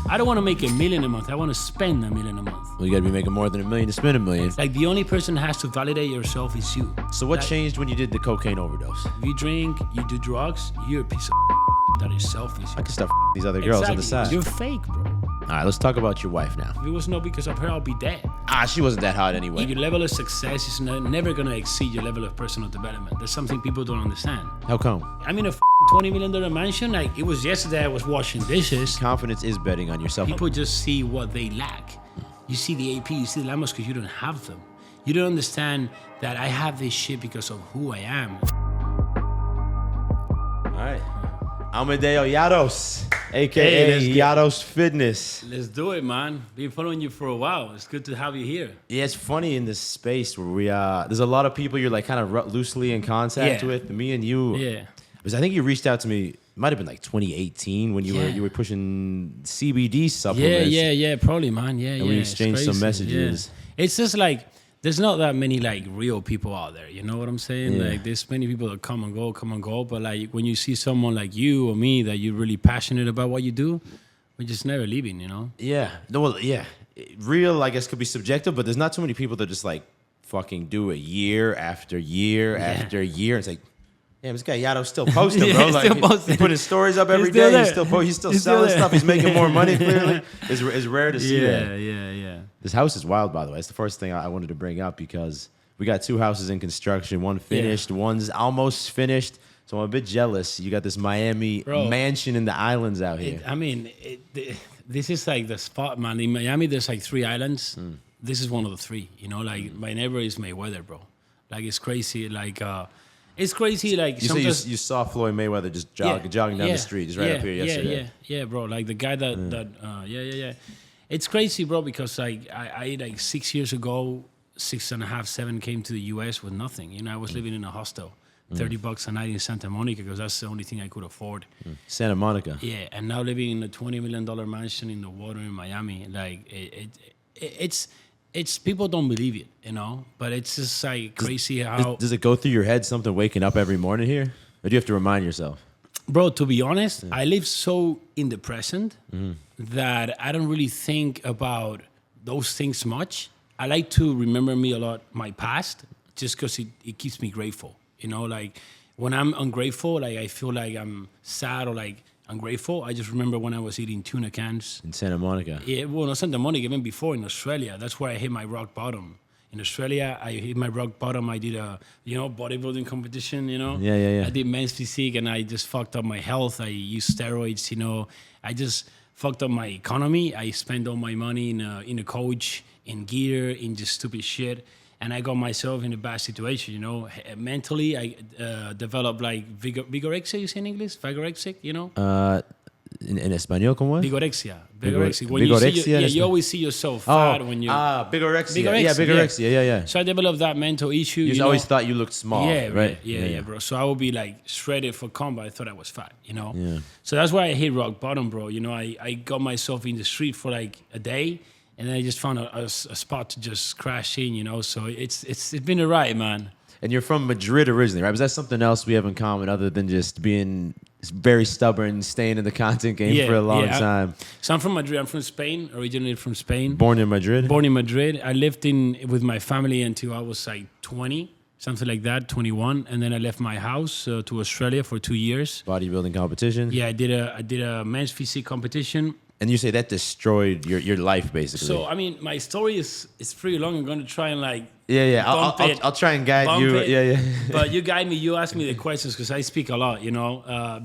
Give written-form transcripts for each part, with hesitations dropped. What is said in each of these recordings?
I don't want to make $1 million a month. I want to spend $1 million a month. Well, you got to be making more than $1 million to spend $1 million. Like the only person that has to validate yourself is you. So what changed when you did the cocaine overdose? If you drink, you do drugs, you're a piece of that is selfish. I can start these other girls on the side. You're fake, bro. All right, let's talk about your wife now. If it was not because of her, I'll be dead. She wasn't that hot anyway. Your level of success is never going to exceed your level of personal development. That's something people don't understand. How come? I'm in a $20 million mansion. Like, it was yesterday I was washing dishes. Confidence is betting on yourself. People just see what they lack. You see the AP, you see the LAMBOS because you don't have them. You don't understand that I have this shit because of who I am. All right. Amadeo Llados, a.k.a. Llados Fitness. Let's do it, man. Been following you for a while. It's good to have you here. Yeah, it's funny in this space where we there's a lot of people you're like kind of loosely in contact with. Me and you. Yeah. Because I think you reached out to me. It might have been like 2018 when you were pushing CBD supplements. Yeah, probably, man. Yeah, and we exchanged some messages. Yeah. It's just like there's not that many like real people out there. You know what I'm saying? Yeah. Like there's many people that come and go. But like when you see someone like you or me that you're really passionate about what you do, we're just never leaving. You know? Yeah. No. Well, yeah. Real, I guess, could be subjective, but there's not too many people that just like fucking do it year after year after year. It's like, damn, this guy Llados still posting, bro. Like he put his stories up every day. He's still selling stuff. He's making more money. Clearly, it's rare to see that. Yeah. This house is wild, by the way. It's the first thing I wanted to bring up because we got 2 houses in construction. One finished, one's almost finished. So I'm a bit jealous. You got this Miami mansion in the islands out here. This is like the spot, man. In Miami, there's like 3 islands. This is one of the 3. You know, like my neighbor is Mayweather, bro. Like it's crazy. Like it's crazy. Like you saw Floyd Mayweather just jogging down the street, just right up here yesterday. Yeah, bro. Like the guy that It's crazy, bro, because like I like 6 years ago, 6.5, 7 came to the US with nothing. You know, I was living in a hostel, $30 a night in Santa Monica because that's the only thing I could afford. Santa Monica. Yeah, and now living in a $20 million mansion in the water in Miami, like it's people don't believe it, you know. But it's just like crazy how. Does it go through your head something waking up every morning here, or do you have to remind yourself? Bro, to be honest, I live so in the present that I don't really think about those things much. I like to remember my past, just because it keeps me grateful. You know, like when I'm ungrateful, like I feel like I'm sad or like ungrateful. I just remember when I was eating tuna cans. In Santa Monica. Yeah, well, not Santa Monica, even before in Australia. That's where I hit my rock bottom. In Australia, I hit my rock bottom. I did a, bodybuilding competition, Yeah. I did men's physique and I just fucked up my health. I used steroids, I just fucked up my economy. I spent all my money in a coach, in gear, in just stupid shit. And I got myself in a bad situation, Mentally, I developed like vigorexia, you say in English? Vigorexic, En español, ¿cómo es? Vigorexia. Vigorexia. You always see yourself fat when you... Vigorexia. Yeah, vigorexia. Yeah. So I developed that mental issue. You always thought you looked small, right? Yeah, bro. So I would be like shredded for combat. I thought I was fat, Yeah. So that's why I hit rock bottom, bro. I got myself in the street for like a day, and then I just found a spot to just crash in, So it's been a ride, man. And you're from Madrid originally, right? Was that something else we have in common other than just being very stubborn, staying in the content game for a long time? So I'm from Madrid. I'm from Spain, originally from Spain. Born in Madrid? Born in Madrid. I lived with my family until I was like 20, something like that, 21. And then I left my house to Australia for 2 years. Bodybuilding competition? Yeah, I did a men's physique competition. And you say that destroyed your life, basically. So, I mean, my story is pretty long. I'm going to try and like... I'll try and guide you. Yeah. But you guide me. You ask me the questions because I speak a lot,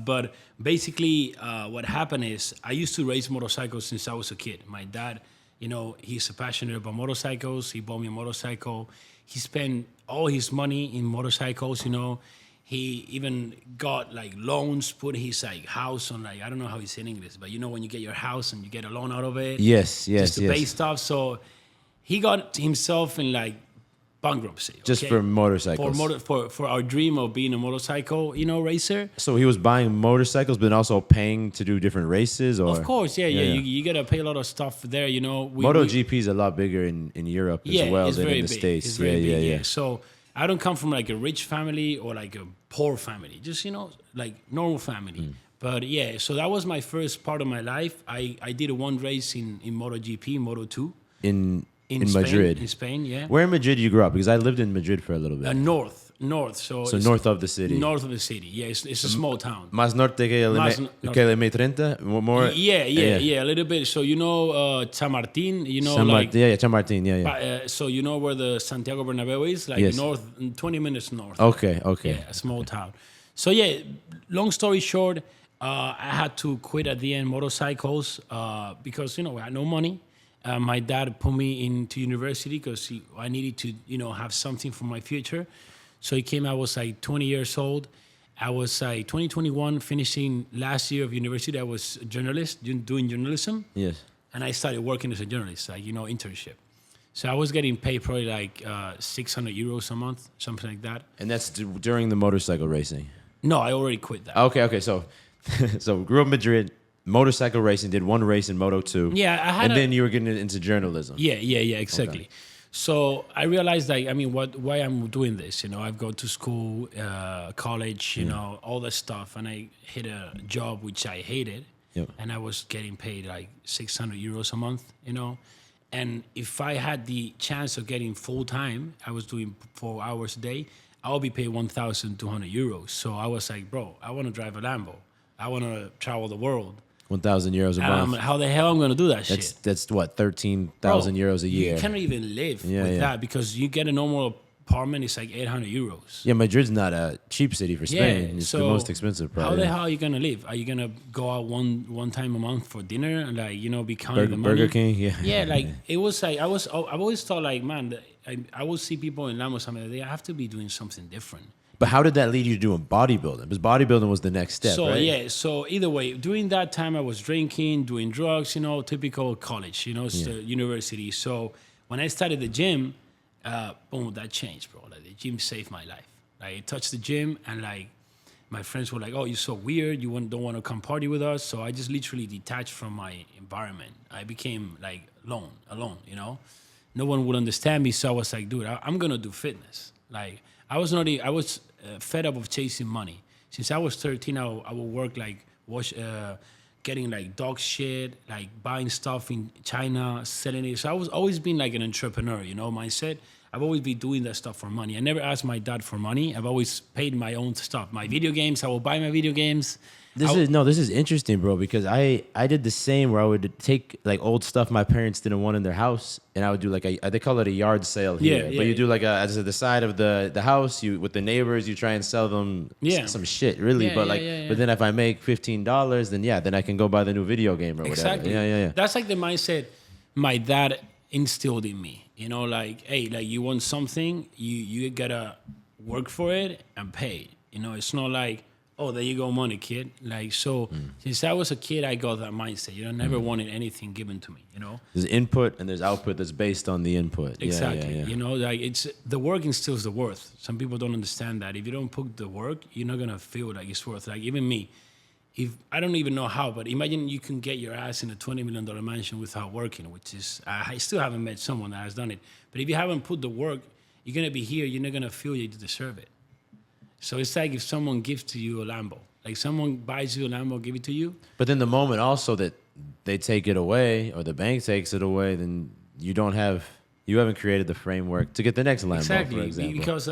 But basically, what happened is I used to race motorcycles since I was a kid. My dad, he's passionate about motorcycles. He bought me a motorcycle. He spent all his money in motorcycles, He even got like loans, put his like house on like, I don't know how it's in English, but when you get your house and you get a loan out of it. Yes. Just to pay stuff. So he got himself in like bankruptcy. Just for motorcycles. For our dream of being a motorcycle, racer. So he was buying motorcycles, but also paying to do different races, or of course, yeah. You gotta pay a lot of stuff there, MotoGP is a lot bigger in Europe as well than in the States. It's very big, yeah. So I don't come from like a rich family or like a poor family, just like normal family. But yeah, so that was my first part of my life. I did one race in MotoGP, Moto2. In Spain, Madrid. In Spain, yeah. Where in Madrid you grew up? Because I lived in Madrid for a little bit. North. So it's north of the city. North of the city. Yeah, it's a small town. Más norte que el M30? More? Yeah, a little bit. So you know Chamartín, you know Chamartín, yeah. So you know where the Santiago Bernabeu is? Like yes. north, 20 minutes north. Okay. Yeah, a small town. So yeah, long story short, I had to quit at the end motorcycles because, I had no money. My dad put me into university because I needed to, have something for my future. So he came, I was like 20 years old. I was like 2021, finishing last year of university. I was a journalist, doing journalism. Yes. And I started working as a journalist, like, internship. So I was getting paid probably like 600 euros a month, something like that. And that's during the motorcycle racing? No, I already quit that. Okay. So grew up in Madrid, motorcycle racing, did one race in Moto2. Yeah, then you were getting into journalism. Yeah, exactly. Okay. So I realized, why I'm doing this. I've gone to school, college, all that stuff, and I hit a job which I hated, and I was getting paid like 600 euros a month, And if I had the chance of getting full time, I was doing 4 hours a day, I'll be paid 1,200 euros. So I was like, bro, I want to drive a Lambo. I want to travel the world. 1,000 euros a month. How the hell I'm going to do that shit? That's what, 13,000 euros a year. You can't even live with that because you get a normal apartment, it's like 800 euros. Yeah, Madrid's not a cheap city for Spain. It's the most expensive, probably. How the hell are you going to live? Are you going to go out one time a month for dinner and be counting the money? Burger King, yeah. Yeah, it was like, I've always thought like, man, I will see people in Lambos, they have to be doing something different. But how did that lead you to doing bodybuilding? Because bodybuilding was the next step, so, right? Yeah, so either way, during that time I was drinking, doing drugs, typical college, university. So when I started the gym, boom, that changed, bro. Like the gym saved my life. Like I touched the gym and like my friends were like, oh, you're so weird. You don't want to come party with us. So I just literally detached from my environment. I became like alone, No one would understand me. So I was like, dude, I'm going to do fitness. Like I was fed up of chasing money. Since I was 13, I would work like getting like dog shit, like buying stuff in China, selling it. So I was always been like an entrepreneur, mindset. I've always been doing that stuff for money. I never asked my dad for money. I've always paid my own stuff. My video games, I will buy my video games. This is interesting, bro, because I did the same where I would take like old stuff my parents didn't want in their house, and I would do like they call it a yard sale here. But you do like as at the side of the house, you with the neighbors, you try and sell them some shit, really. But then if I make $15, then I can go buy the new video game or whatever. Exactly. Yeah. That's like the mindset my dad instilled in me. Like, hey, like you want something, you gotta work for it and pay. It's not like, oh, there you go, money, kid. Like, so since I was a kid, I got that mindset. I never wanted anything given to me, There's input and there's output that's based on the input. Exactly. Yeah. Like it's the work instills the worth. Some people don't understand that. If you don't put the work, you're not going to feel like it's worth. Like even me, if I don't even know how, but imagine you can get your ass in a $20 million mansion without working, which is, I still haven't met someone that has done it. But if you haven't put the work, you're going to be here, you're not going to feel you deserve it. So it's like if someone gives to you a Lambo, like someone buys you a Lambo, give it to you. But then the moment also that they take it away or the bank takes it away, then you haven't created the framework to get the next Lambo, exactly, for example. Because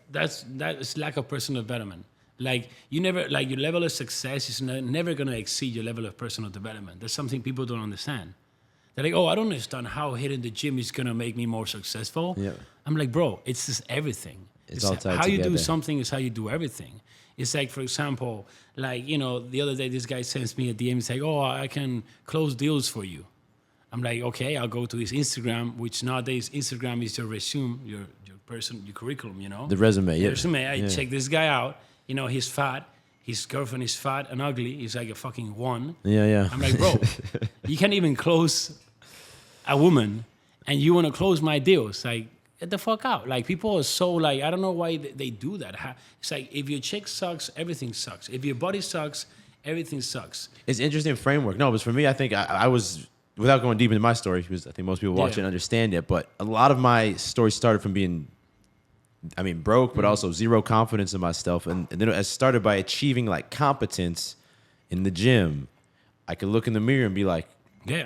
that's lack of personal development. Like you never, like your level of success is never going to exceed your level of personal development. That's something people don't understand. They're like, oh, I don't understand how hitting the gym is going to make me more successful. Yeah. I'm like, bro, it's just everything. It's all tied how together. You do something is how you do everything. It's like, for example, like, the other day this guy sends me a DM. He's like, oh, I can close deals for you. I'm like, okay, I'll go to his Instagram, which nowadays Instagram is your resume, your curriculum, The resume, yeah. The resume. I check this guy out. He's fat. His girlfriend is fat and ugly. He's like a fucking one. Yeah. I'm like, bro, you can't even close a woman, and you want to close my deals. Like, get the fuck out. Like, people are so like, I don't know why they do that. It's like, if your chick sucks, everything sucks. If your body sucks, everything sucks. It's interesting framework. No, but for me, I think I was, without going deep into my story, because I think most people watching understand it, but a lot of my story started from being, broke, but also zero confidence in myself. And then it started by achieving like competence in the gym, I could look in the mirror and be like, Yeah.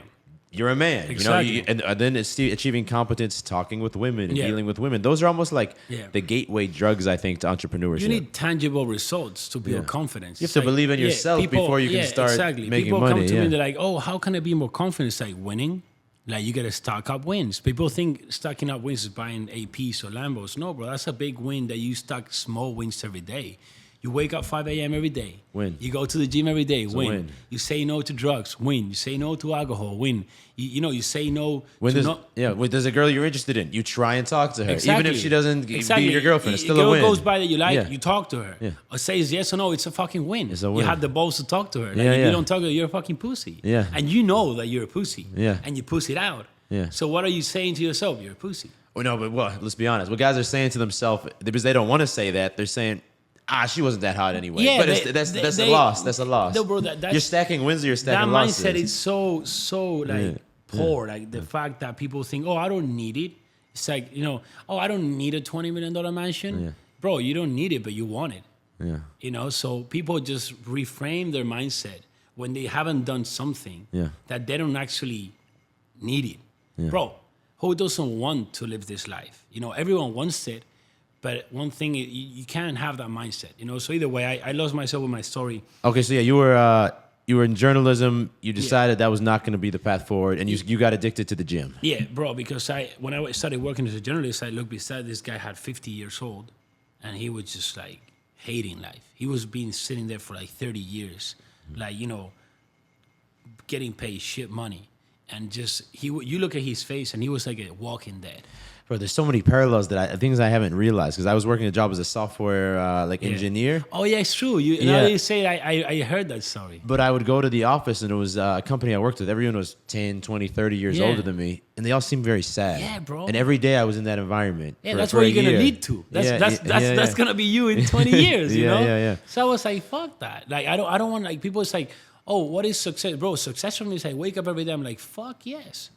you're a man. Exactly. You know, and then it's achieving competence, talking with women and Yeah. dealing with women. Those are almost like Yeah. the gateway drugs, I think, to entrepreneurship. You need tangible results to build confidence. You have to believe in yourself before you can start making people money. People come to me, they're like, oh, how can I be more confident? It's like winning. Like, you got to stock up wins. People think stocking up wins is buying APs or Lambos. No, bro, that's a big win that you stock small wins every day. You wake up 5 a.m. every day. Win. You go to the gym every day. Win. You say no to drugs. Win. You say no to alcohol. Win. You say no when to there's, when there's a girl you're interested in, you try and talk to her. Exactly. Even if she doesn't be your girlfriend, it's still a a win. girl goes by that you like, Yeah. you talk to her. Yeah. Or says yes or no, it's a fucking win. It's a You win. have the balls to talk to her. Like, Yeah, if yeah. you don't talk to her, you're a fucking pussy. Yeah. And you know that you're a pussy. Yeah. And you pussy it out. Yeah. So what are you saying to yourself? You're a pussy. Well, no, but let's be honest. What guys are saying to themselves, because they don't want to say that, they're saying, she wasn't that hot anyway. Yeah, but that's a loss. That's a loss. No, bro, that's, you're stacking wins or you're stacking that losses. mindset is so like poor. Like the fact that people think, oh, I don't need it. It's like, oh, I don't need a $20 million mansion. Yeah. Bro, you don't need it, but you want it. Yeah. So people just reframe their mindset when they haven't done something that they don't actually need it. Yeah. Bro, who doesn't want to live this life? Everyone wants it, but one thing, you can't have that mindset. So either way, I lost myself with my story. Okay, so yeah, you were in journalism. You decided that was not going to be the path forward, and you got addicted to the gym. Yeah, bro, because when I started working as a journalist, I looked beside this guy, had 50 years old, and he was just like hating life. He was sitting there for like 30 years, like, getting paid shit money. And just, you look at his face and he was like a walking dead. Bro, there's so many parallels things I haven't realized, because I was working a job as a software engineer. Oh yeah, it's true. Now you say I heard that story. But I would go to the office, and it was a company I worked with. Everyone was 10, 20, 30 years older than me, and they all seemed very sad. Yeah, bro. And every day I was in that environment. Yeah, that's what you're going to lead to. That's going to be you in 20 years, you know? Yeah. So I was like, fuck that. Like, I don't want, like, people, it's like, oh, what is success? Bro, success for me is I wake up every day, I'm like, fuck yes.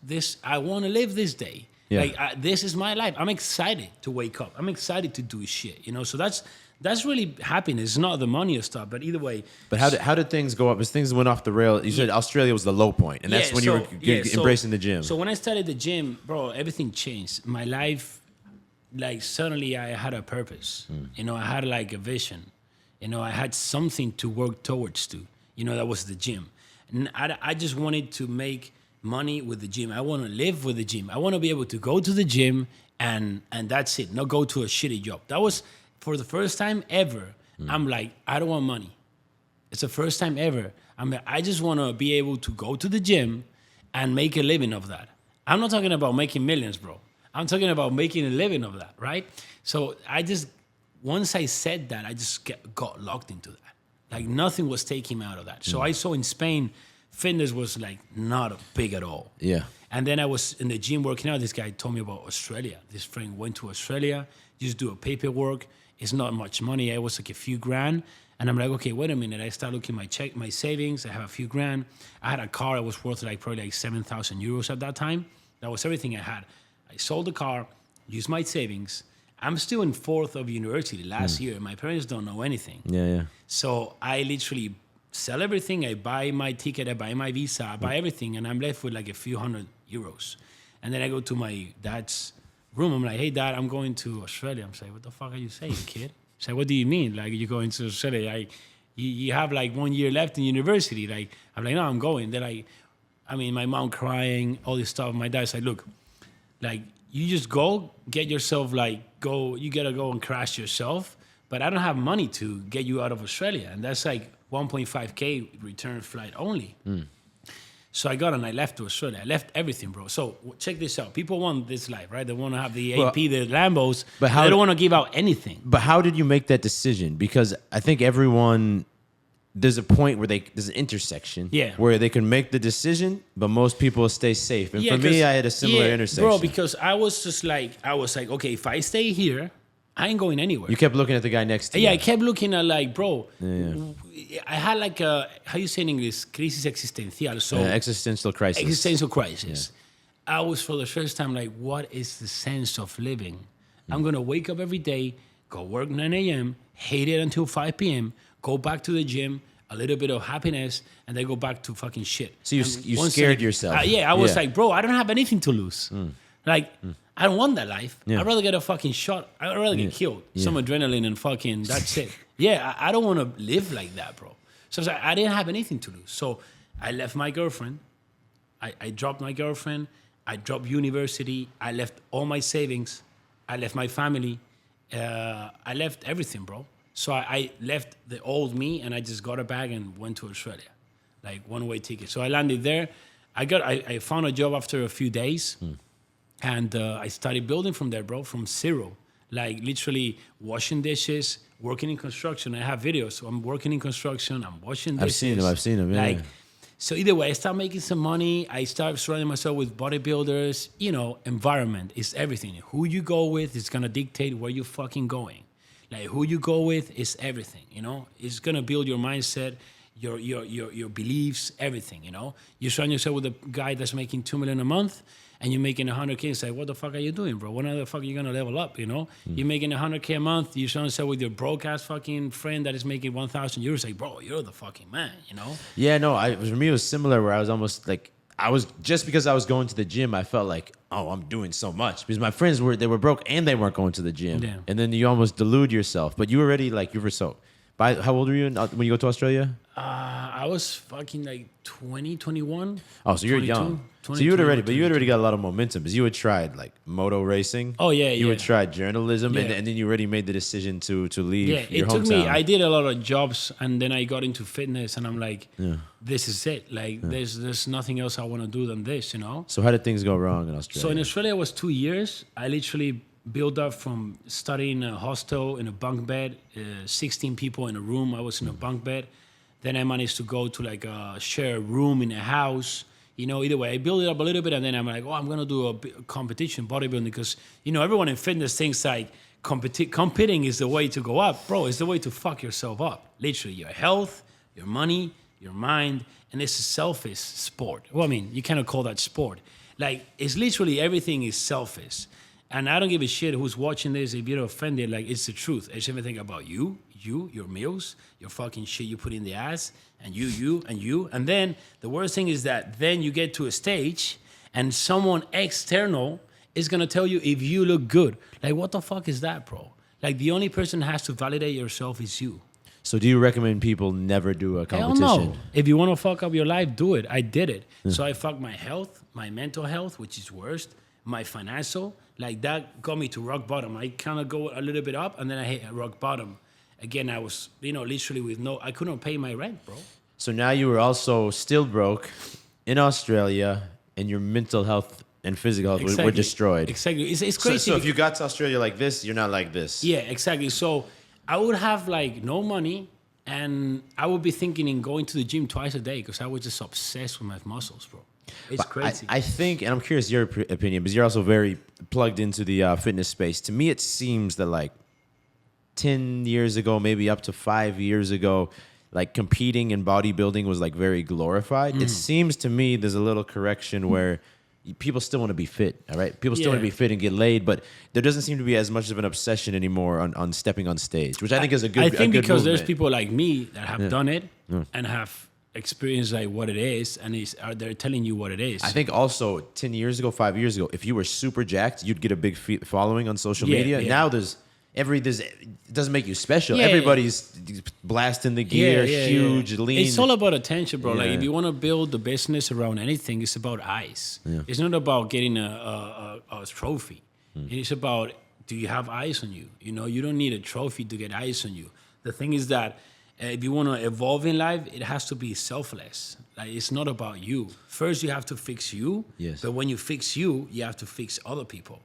I want to live this day. Yeah. Like, this is my life. I'm excited to wake up. I'm excited to do shit, So that's really happiness. It's not the money or stuff, but either way. But how did things go up? As things went off the rail, you said Australia was the low point, and that's when you were embracing the gym. So when I started the gym, bro, everything changed. My life, like, suddenly I had a purpose. I had like a vision. I had something to work towards to. That was the gym. And I just wanted to make money with the gym. I want to live with the gym. I want to be able to go to the gym and that's it. Not go to a shitty job. That was, for the first time ever, I'm like, I don't want money. It's the first time ever. I just want to be able to go to the gym and make a living of that. I'm not talking about making millions, bro. I'm talking about making a living of that, right? So once I said that, I just got locked into that. Like, nothing was taking me out of that. So I saw in Spain, fitness was like not big at all. Yeah. And then I was in the gym working out. This guy told me about Australia. This friend went to Australia, just do a paperwork. It's not much money. It was like a few grand. And I'm like, okay, wait a minute. I start looking at my savings. I have a few grand. I had a car that was worth probably like 7,000 euros at that time. That was everything I had. I sold the car, used my savings. I'm still in fourth of university last year. My parents don't know anything. Yeah. So I literally sell everything. I buy my ticket, I buy my visa, I buy everything, and I'm left with like a few €100. And then I go to my dad's room. I'm like, hey, Dad, I'm going to Australia. I'm saying, what the fuck are you saying, kid? He's like, what do you mean? Like, you're going to Australia? Like, you have like 1 year left in university. Like, I'm like, no, I'm going. They're like, my mom crying, all this stuff. My dad's like, look, like, you just go, get yourself, you gotta go and crash yourself. But I don't have money to get you out of Australia. And that's like 1.5K return flight only. So I got and I left to Australia. I left everything, bro. So check this out. People want this life, right? They want to have the AP, the Lambos, but they don't want to give out anything. But how did you make that decision? Because I think there's a point where there's an intersection where they can make the decision, but most people stay safe. And for me, I had a similar intersection. Bro, because I was like, okay, if I stay here, I ain't going anywhere. You kept looking at the guy next to you. Yeah, I kept looking at like, bro, I had like a, how you say in English, crisis existencial. So existential crisis. Existential crisis. Yeah. I was for the first time like, what is the sense of living? I'm going to wake up every day, go work 9 a.m., hate it until 5 p.m., go back to the gym. a little bit of happiness, and they go back to fucking shit. So you once scared yourself. Yeah, I was like, bro, I don't have anything to lose. Like, I don't want that life. Yeah. I'd rather get a fucking shot. I'd rather get killed. Some adrenaline and fucking, that's it. Yeah, I don't want to live like that, bro. So it's like, I didn't have anything to lose. So I left my girlfriend. I dropped my girlfriend. I dropped university. I left all my savings. I left my family. I left everything, bro. So I left the old me, and I just got a bag and went to Australia, like one-way ticket. So I landed there. I found a job after a few days, and I started building from there, bro, from zero. Like literally washing dishes, working in construction. I have videos. So I'm working in construction. I'm washing dishes. I've seen them. Yeah. Like, so either way, I start making some money. I start surrounding myself with bodybuilders. You know, environment is everything. Who you go with is gonna dictate where you're fucking going. Like who you go with is everything. You know, it's gonna build your mindset, your beliefs, everything. You know, you surround yourself with a guy that's making $2 million a month, and you're making 100K. It's like, what the fuck are you doing, bro? When the fuck are you gonna level up? You know, you're making 100K a month. You surround yourself with your broke ass fucking friend that is making 1,000 euros. Like, bro, you're the fucking man. You know? Yeah, no. For me, it was similar. Where I was almost like, just because I was going to the gym, I felt like, oh, I'm doing so much because my friends were broke and they weren't going to the gym. Yeah. And then you almost delude yourself. But you already how old were you when you go to Australia? I was fucking like 20, 21. Oh, so you're 22, young. 20, So you had 21, already got a lot of momentum because you had tried like moto racing. Oh, yeah, You yeah. had tried journalism, Yeah. and then you already made the decision to leave Yeah, your it took hometown. me. I did a lot of jobs, and then I got into fitness, and I'm like, this is it. Like, there's nothing else I want to do than this, you know. So how did things go wrong in Australia? So in Australia, it was 2 years. I literally built up from studying in a hostel in a bunk bed, 16 people in a room. I was in a bunk bed. Then I managed to go to like a share room in a house. You know, either way, I built it up a little bit, and then I'm like, oh, I'm gonna do a competition bodybuilding because you know everyone in fitness thinks like competing is the way to go up, bro. It's the way to fuck yourself up. Literally, your health, your money, your mind, and it's a selfish sport. Well, I mean, you cannot call that sport. Like, it's literally everything is selfish. And I don't give a shit who's watching this. If you're offended, like, it's the truth. It's everything about you, your meals, your fucking shit you put in the ass, and you. And then the worst thing is that then you get to a stage and someone external is going to tell you if you look good. Like, what the fuck is that, bro? Like, the only person who has to validate yourself is you. So do you recommend people never do a competition? Hell no. If you want to fuck up your life, do it. I did it. So I fucked my health, my mental health, which is worst, my financial. Like, that got me to rock bottom. I kind of go a little bit up, and then I hit rock bottom. Again, I was, literally I couldn't pay my rent, bro. So now you were also still broke in Australia, and your mental health and physical health were destroyed. Exactly. It's crazy. So if you got to Australia like this, you're not like this. Yeah, exactly. So I would have like no money, and I would be thinking in going to the gym twice a day because I was just obsessed with my muscles, bro. It's crazy. I think, and I'm curious your opinion, because you're also very plugged into the fitness space. To me, it seems that like 10 years ago, maybe up to 5 years ago, like competing in bodybuilding was like very glorified. It seems to me there's a little correction where people still want to be fit, all right? People still want to be fit and get laid, but there doesn't seem to be as much of an obsession anymore on stepping on stage, which I think is a good I think because movement. there's people like me that have done it and have experienced like what it is, and they're telling you what it is. I think also 10 years ago, 5 years ago, if you were super jacked, you'd get a big following on social media. Yeah. Now it doesn't make you special. Yeah, Everybody's blasting the gear, huge, lean. It's all about attention, bro. Like, Yeah. if you want to build the business around anything, it's about eyes. It's not about getting a trophy. It's about, do you have eyes on you? You don't need a trophy to get eyes on you. The thing is that if you want to evolve in life, it has to be selfless. Like, it's not about you. First, you have to fix you. Yes. But when you fix you, you have to fix other people.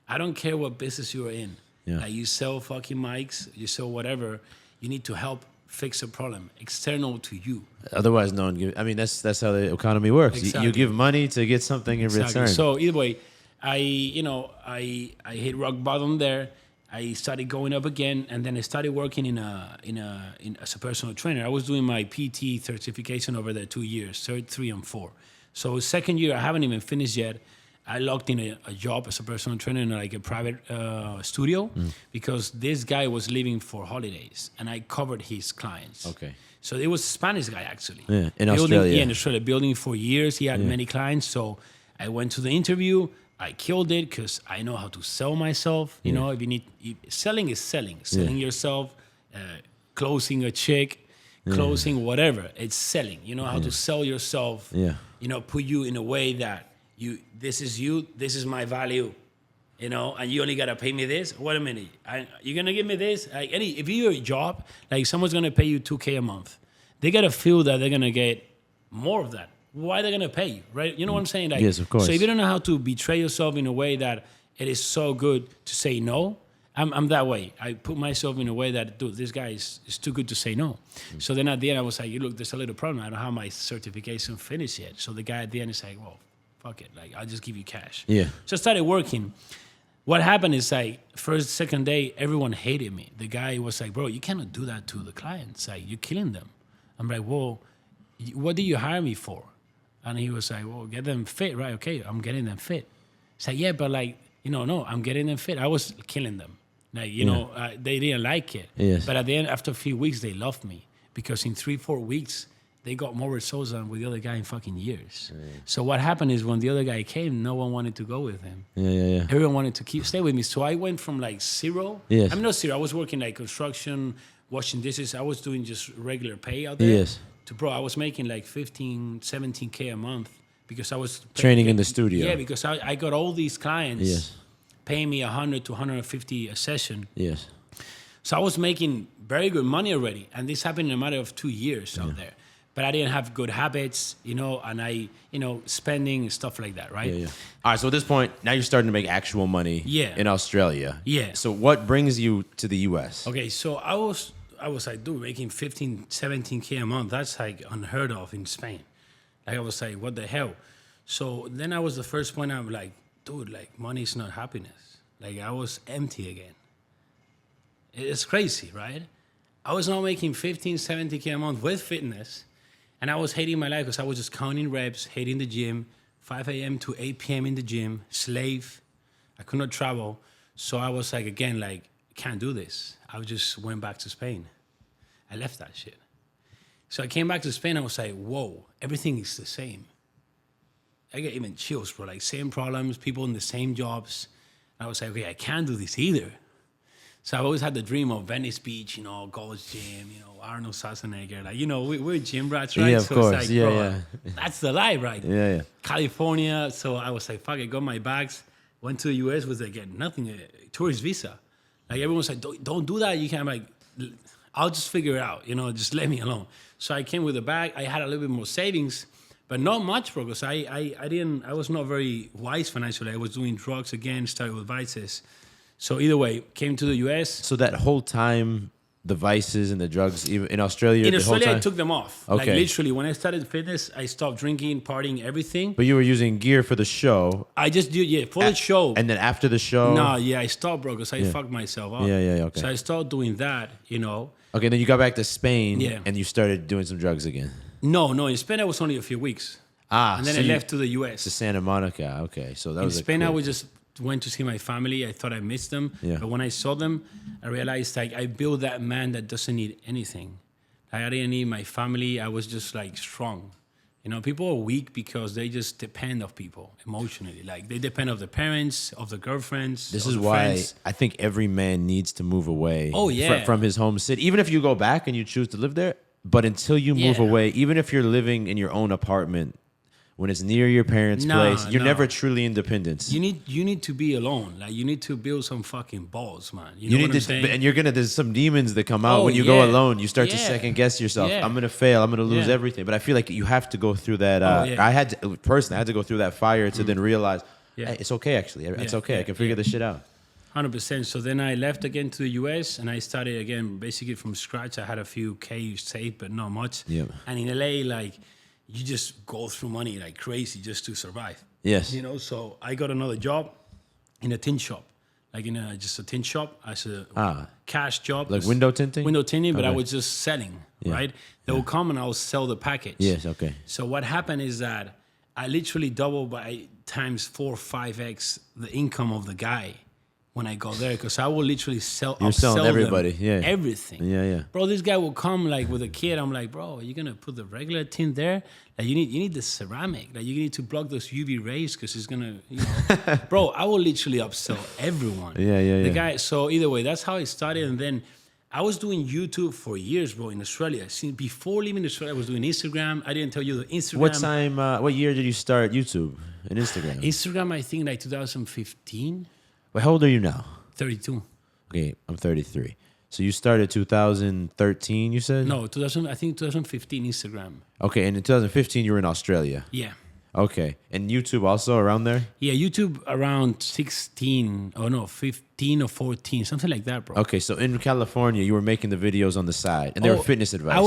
I don't care what business you're in. Yeah. Like, you sell fucking mics, you sell whatever. You need to help fix a problem external to you. Otherwise, no one gives. I mean, that's how the economy works. Exactly. You give money to get something in return. So either way, I hit rock bottom there. I started going up again, and then I started working as a personal trainer. I was doing my PT certification over there 2 years, third, 3, and 4. So second year, I haven't even finished yet. I locked in a job as a personal trainer in like a private studio because this guy was leaving for holidays and I covered his clients. Okay. So it was a Spanish guy actually. Yeah, in building, Australia. Yeah, in Australia, building for years. He had many clients. So I went to the interview. I killed it because I know how to sell myself. You know, if you need selling is selling. Selling yourself, closing a check, closing whatever. It's selling. You know how to sell yourself. Yeah. You know, put you in a way that this is my value. You know, and you only gotta pay me this. Wait a minute, you're gonna give me this? Like if you're a job, like someone's gonna pay you $2,000 a month, they gotta feel that they're gonna get more of that. Why they're gonna pay you, right? You know what I'm saying? Like, yes, of course. So if you don't know how to betray yourself in a way that it is so good to say no, I'm that way. I put myself in a way that, dude, this guy is too good to say no. So then at the end, I was like, look, there's a little problem. I don't have my certification finished yet. So the guy at the end is like, well, fuck it. Like, I'll just give you cash. Yeah. So I started working. What happened is like second day, everyone hated me. The guy was like, bro, you cannot do that to the clients. Like, you're killing them. I'm like, well, what did you hire me for? And he was like, well, get them fit, right? Okay, I'm getting them fit. It's like, yeah, but like, no, I'm getting them fit. I was killing them. Like, they didn't like it. Yes. But at the end, after a few weeks, they loved me because in 3-4 weeks, they got more results than with the other guy in fucking years. Yeah. So what happened is when the other guy came, no one wanted to go with him. Yeah. Everyone wanted to stay with me. So I went from like zero. Yes. I mean, not zero. I was working like construction, washing dishes. I was doing just regular pay out there. Yes. I was making like 15, 17K a month because I was training in the studio. Yeah, because I got all these clients yes. paying me 100 to 150 a session. Yes. So I was making very good money already. And this happened in a matter of 2 years out there. But I didn't have good habits, and I, spending and stuff like that, right? Yeah. All right, so at this point, now you're starting to make actual money in Australia. Yeah. So what brings you to the U.S.? Okay, so I was like, dude, making 15, 17K a month. That's like unheard of in Spain. Like I was like, what the hell? So then I was the first point I'm like, dude, like money is not happiness. Like I was empty again. It's crazy, right? I was now making 15, 17K a month with fitness. And I was hating my life because I was just counting reps, hating the gym, 5 a.m. to 8 p.m. in the gym, slave. I could not travel. So I was like, again, like, can't do this. I just went back to Spain. I left that shit. So I came back to Spain. I was like, whoa, everything is the same. I get even chills, bro. Like, same problems, people in the same jobs. I was like, okay, I can't do this either. So I've always had the dream of Venice Beach, Gold's Gym, Arnold Schwarzenegger. Like, we're gym rats, right? Yeah, of so course. It's like, Yeah. That's the life, right? Yeah. California. So I was like, fuck it, got my bags, went to the US with like nothing, a tourist visa. Like everyone was like, don't do that. You can't. I'm like, I'll just figure it out, just let me alone. So I came with a bag. I had a little bit more savings, but not much, bro, because I was not very wise financially. I was doing drugs again, started with vices. So either way, came to the US. So that whole time, the vices and the drugs, even in Australia, In the Australia, whole time? I took them off. Okay. Like literally, when I started fitness, I stopped drinking, partying, everything. But you were using gear for the show. I just did, for the show. And then after the show? No, I stopped, bro, because I fucked myself up. Yeah, okay. So I started doing that, Okay, then you got back to Spain and you started doing some drugs again. No, in Spain I was only a few weeks. And then so I left to the US. To Santa Monica, okay. So that In was Spain, I was just went to see my family. I thought I missed them. Yeah. But when I saw them, I realized like I built that man that doesn't need anything. Like, I didn't need my family. I was just like strong. People are weak because they just depend on people emotionally. Like they depend on the parents, of the girlfriends. This of is the why friends. I think every man needs to move away from his home city. Even if you go back and you choose to live there, but until you move away, even if you're living in your own apartment, when it's near your parents' place, you're never truly independent. You need to be alone. Like you need to build some fucking balls, man. You know need what I'm saying? And there's some demons that come out when you go alone. You start to second guess yourself. Yeah. I'm gonna fail. I'm gonna lose everything. But I feel like you have to go through that. I had to go through that fire to then realize, hey, it's okay. Actually, it's okay. I can figure this shit out. 100%. So then I left again to the US and I started again basically from scratch. I had a few K saved, but not much. Yeah. And in LA, like you just go through money like crazy just to survive. Yes. So I got another job in a tin shop, like in just a tin shop as a cash job. Like window tinting? Window tinting, but I was just selling, right? They will come and I'll sell the package. Yes, okay. So what happened is that I literally doubled by times 4 or 5x the income of the guy when I go there, because I will literally You're selling everybody, everything. Yeah. Bro, this guy will come like with a kid. I'm like, bro, are you gonna put the regular tint there? Like you need the ceramic. Like you need to block those UV rays because it's gonna, bro. I will literally upsell everyone. Yeah. The guy. So either way, that's how I started, and then I was doing YouTube for years, bro, in Australia. See, before leaving Australia, I was doing Instagram. I didn't tell you the Instagram. What year did you start YouTube and Instagram? Instagram, I think like 2015. Wait, how old are you now? 32. Okay, I'm 33. So you started 2013, you said? No, I think 2015 Instagram. Okay, and in 2015 you were in Australia. Yeah. Okay, and YouTube also around there? Yeah, YouTube around 16, 15 or 14, something like that, bro. Okay, so in California, you were making the videos on the side, and they were fitness advice.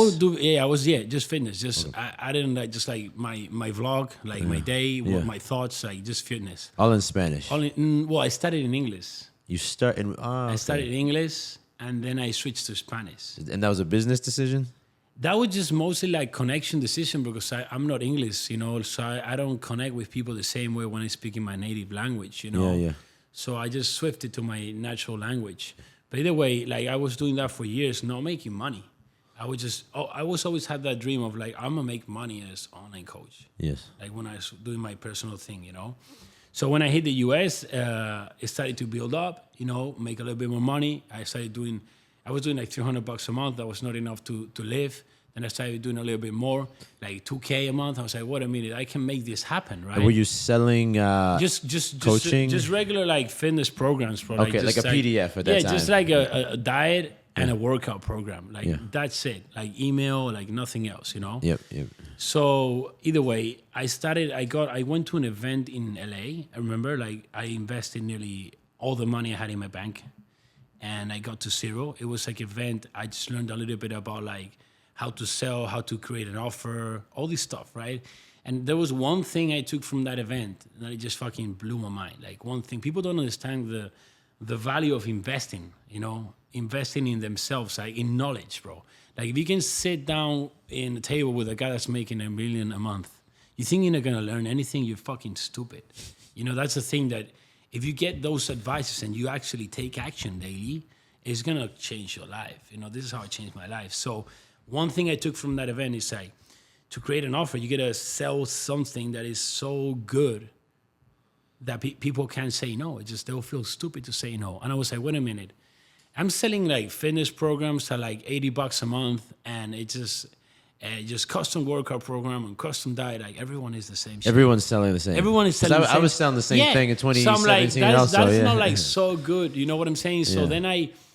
Just fitness. Just okay. I didn't like just like my vlog, like my day, my thoughts, like just fitness. All in Spanish. I studied in English. You start in. I studied in English, and then I switched to Spanish. And that was a business decision? That was just mostly like connection decision because I'm not English, so I don't connect with people the same way when I speak in my native language, Yeah. So I just switched to my natural language. But either way, like I was doing that for years, not making money. I was always had that dream of like, I'm gonna make money as online coach. Yes. Like when I was doing my personal thing, So when I hit the US, it started to build up, make a little bit more money. I was doing like $300 a month. That was not enough to live. Then I started doing a little bit more, like $2K a month. I was like, wait a minute, I can make this happen, right? And were you selling just coaching? Just regular like fitness programs, bro. Okay, like a PDF at that time. Yeah, just like a diet and a workout program. Like that's it. Like email, like nothing else, Yep. So either way, I went to an event in LA. I remember like I invested nearly all the money I had in my bank and I got to zero. It was like an event. I just learned a little bit about like how to sell, how to create an offer, all this stuff, right? And there was one thing I took from that event that it just fucking blew my mind. Like one thing, people don't understand the value of investing, investing in themselves, like in knowledge, bro. Like if you can sit down in a table with a guy that's making $1 million a month, you think you're not gonna learn anything, you're fucking stupid. That's the thing that if you get those advices and you actually take action daily, it's gonna change your life. This is how it changed my life. So one thing I took from that event is like, to create an offer, you gotta sell something that is so good that people can't say no. They'll feel stupid to say no. And I was like, wait a minute. I'm selling like fitness programs at like $80 a month, and it's just custom workout program and custom diet. Like everyone is the same shit. Everyone's selling the same. Everyone is selling the same. I was selling the same thing in 2017 so I'm like, that's not like yeah. so good. You know what I'm saying? So then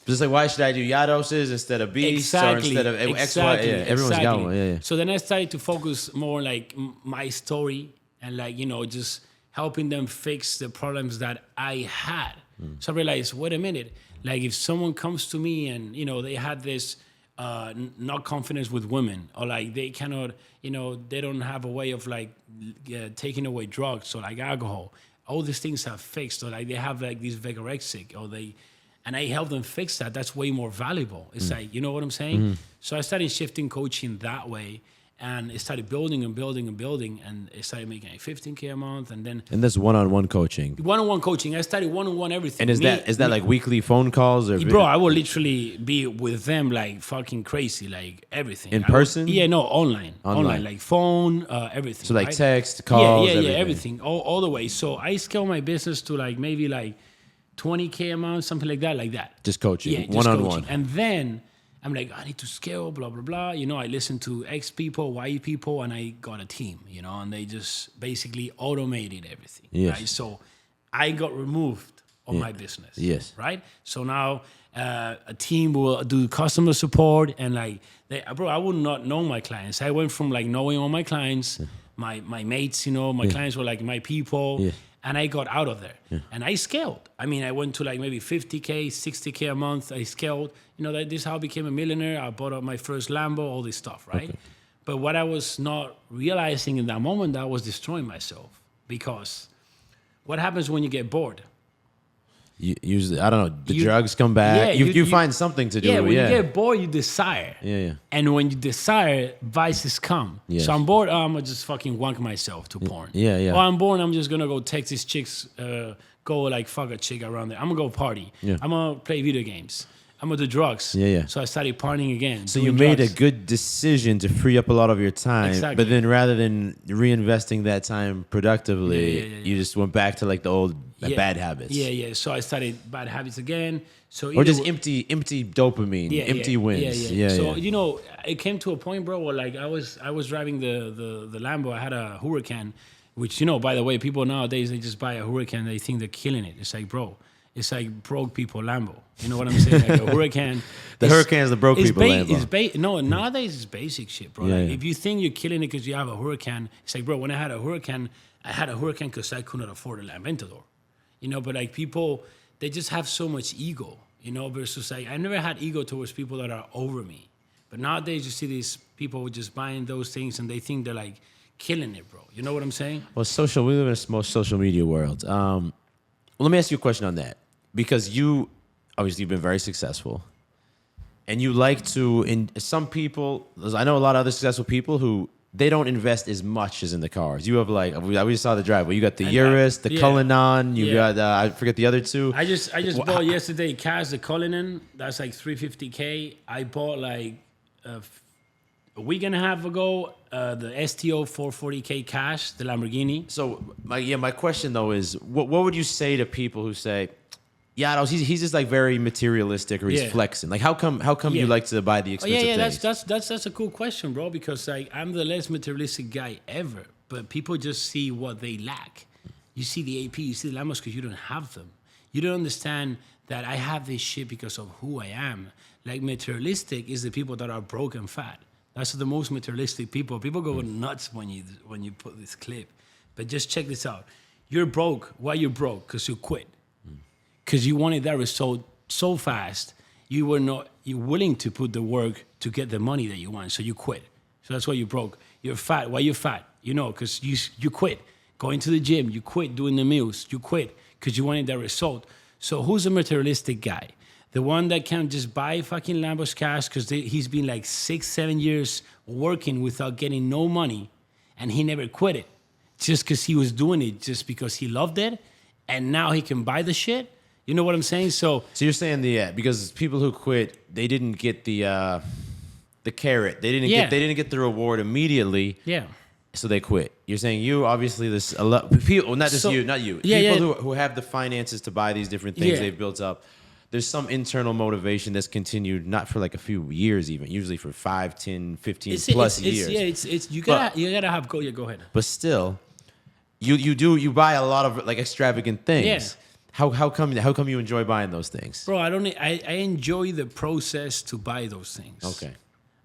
Just like, why should I do Llados' instead of Beast or instead of X, Y? Yeah, everyone's got one. Yeah. So then I started to focus more like my story and like, just helping them fix the problems that I had. So I realized, wait a minute, like if someone comes to me and, they had this not confidence with women, or like they cannot, they don't have a way of like taking away drugs or like alcohol. All these things are fixed, or like they have like this vegorexic, and I help them fix that. That's way more valuable. It's like, you know what I'm saying? Mm-hmm. So I started shifting coaching that way, and it started building and building and building, and it started making like $15K a month, and then. And that's one-on-one coaching. One-on-one coaching. I started one-on-one everything. And is that like weekly phone calls or? Bro, I will literally be with them like fucking crazy, like everything. In person? Online, like phone, everything. So like text, calls, everything, all the way. So I scale my business to like maybe like $20K a month, something like that. Just coaching, yeah, one-on-one. And then I'm like, I need to scale, blah, blah, blah. I listen to X people, Y people, and I got a team, and they just basically automated everything. Yes. Right? So I got removed of my business. Yes. Right? So now a team will do customer support, and like, I would not know my clients. I went from like knowing all my clients, my mates, my clients were like my people. Yeah. And I got out of there, and I scaled. I mean, I went to like maybe 50K, 60K a month. I scaled. This is how I became a millionaire. I bought up my first Lambo, all this stuff, right? Okay. But what I was not realizing in that moment, that I was destroying myself, because what happens when you get bored? Usually, I don't know. The drugs come back. You find something to do. Yeah, when you get bored, you desire. Yeah. And when you desire, vices come. Yes. So I'm bored. I'm gonna just fucking wank myself to porn. Yeah. Or I'm bored. I'm just gonna go text these chicks. Go like fuck a chick around there. I'm gonna go party. Yeah. I'm gonna play video games. I'm gonna do drugs. Yeah. So I started partying again. So you made a good decision to free up a lot of your time. Exactly. But then rather than reinvesting that time productively, you just went back to like the old bad habits. Yeah. So I started bad habits again. So or just empty dopamine, empty wins. Yeah. So you know, it came to a point, bro, where like I was driving the Lambo. I had a Huracan, which, you know, by the way, people nowadays, they just buy a Huracan, they think they're killing it. It's like, bro, it's like broke people Lambo. You know what I'm saying? Like a Huracan. The Huracan is the broke people Lambo. No, nowadays it's basic shit, bro. Like, if you think you're killing it because you have a Huracan, it's like, bro, when I had a Huracan because I couldn't afford a Aventador. You know, but like people, they just have so much ego, you know, versus like, I never had ego towards people that are over me. But nowadays you see these people just buying those things and they think they're like killing it, bro. You know what I'm saying? Well, we live in a small social media world. Well, let me ask you a question on that. Because you, obviously, you've been very successful. And you like to, some people, I know a lot of other successful people who, they don't invest as much as in the cars. You have like, we just saw the driveway. You got the Urus, the Cullinan, you got, I forget the other two. I just bought yesterday cash, the Cullinan. That's like $350K. I bought like a week and a half ago, the STO 440K cash, the Lamborghini. So my question though is, what would you say to people who say, Llados, he's just like very materialistic, or he's flexing? Like how come you like to buy the expensive things? That's a cool question, bro. Because like I'm the less materialistic guy ever, but people just see what they lack. You see the AP, you see the Lambos because you don't have them. You don't understand that I have this shit because of who I am. Like materialistic is the people that are broke and fat. That's the most materialistic people. People go nuts when you put this clip. But just check this out. You're broke. Why you're broke? Because you quit. Because you wanted that result so fast. You're willing to put the work to get the money that you want. So you quit. So that's why you're broke. You're fat. Why you're fat? You know, because you quit. Going to the gym. You quit doing the meals. You quit because you wanted that result. So who's a materialistic guy? The one that can just buy fucking Lambos cash because he's been like 6-7 years working without getting no money, and he never quit it just because he was doing it just because he loved it, and now he can buy the shit. You know what I'm saying? So you're saying because people who quit, they didn't get the carrot, they didn't get the reward immediately. Yeah. So they quit. You're saying you obviously a lot people, not you. People who have the finances to buy these different things they've built up. There's some internal motivation that's continued not for like a few years, even usually for 5, 10, 15 plus years. You gotta have go. Yeah, go ahead. But still, you buy a lot of like extravagant things. Yeah. How come you enjoy buying those things? Bro, I enjoy the process to buy those things. Okay.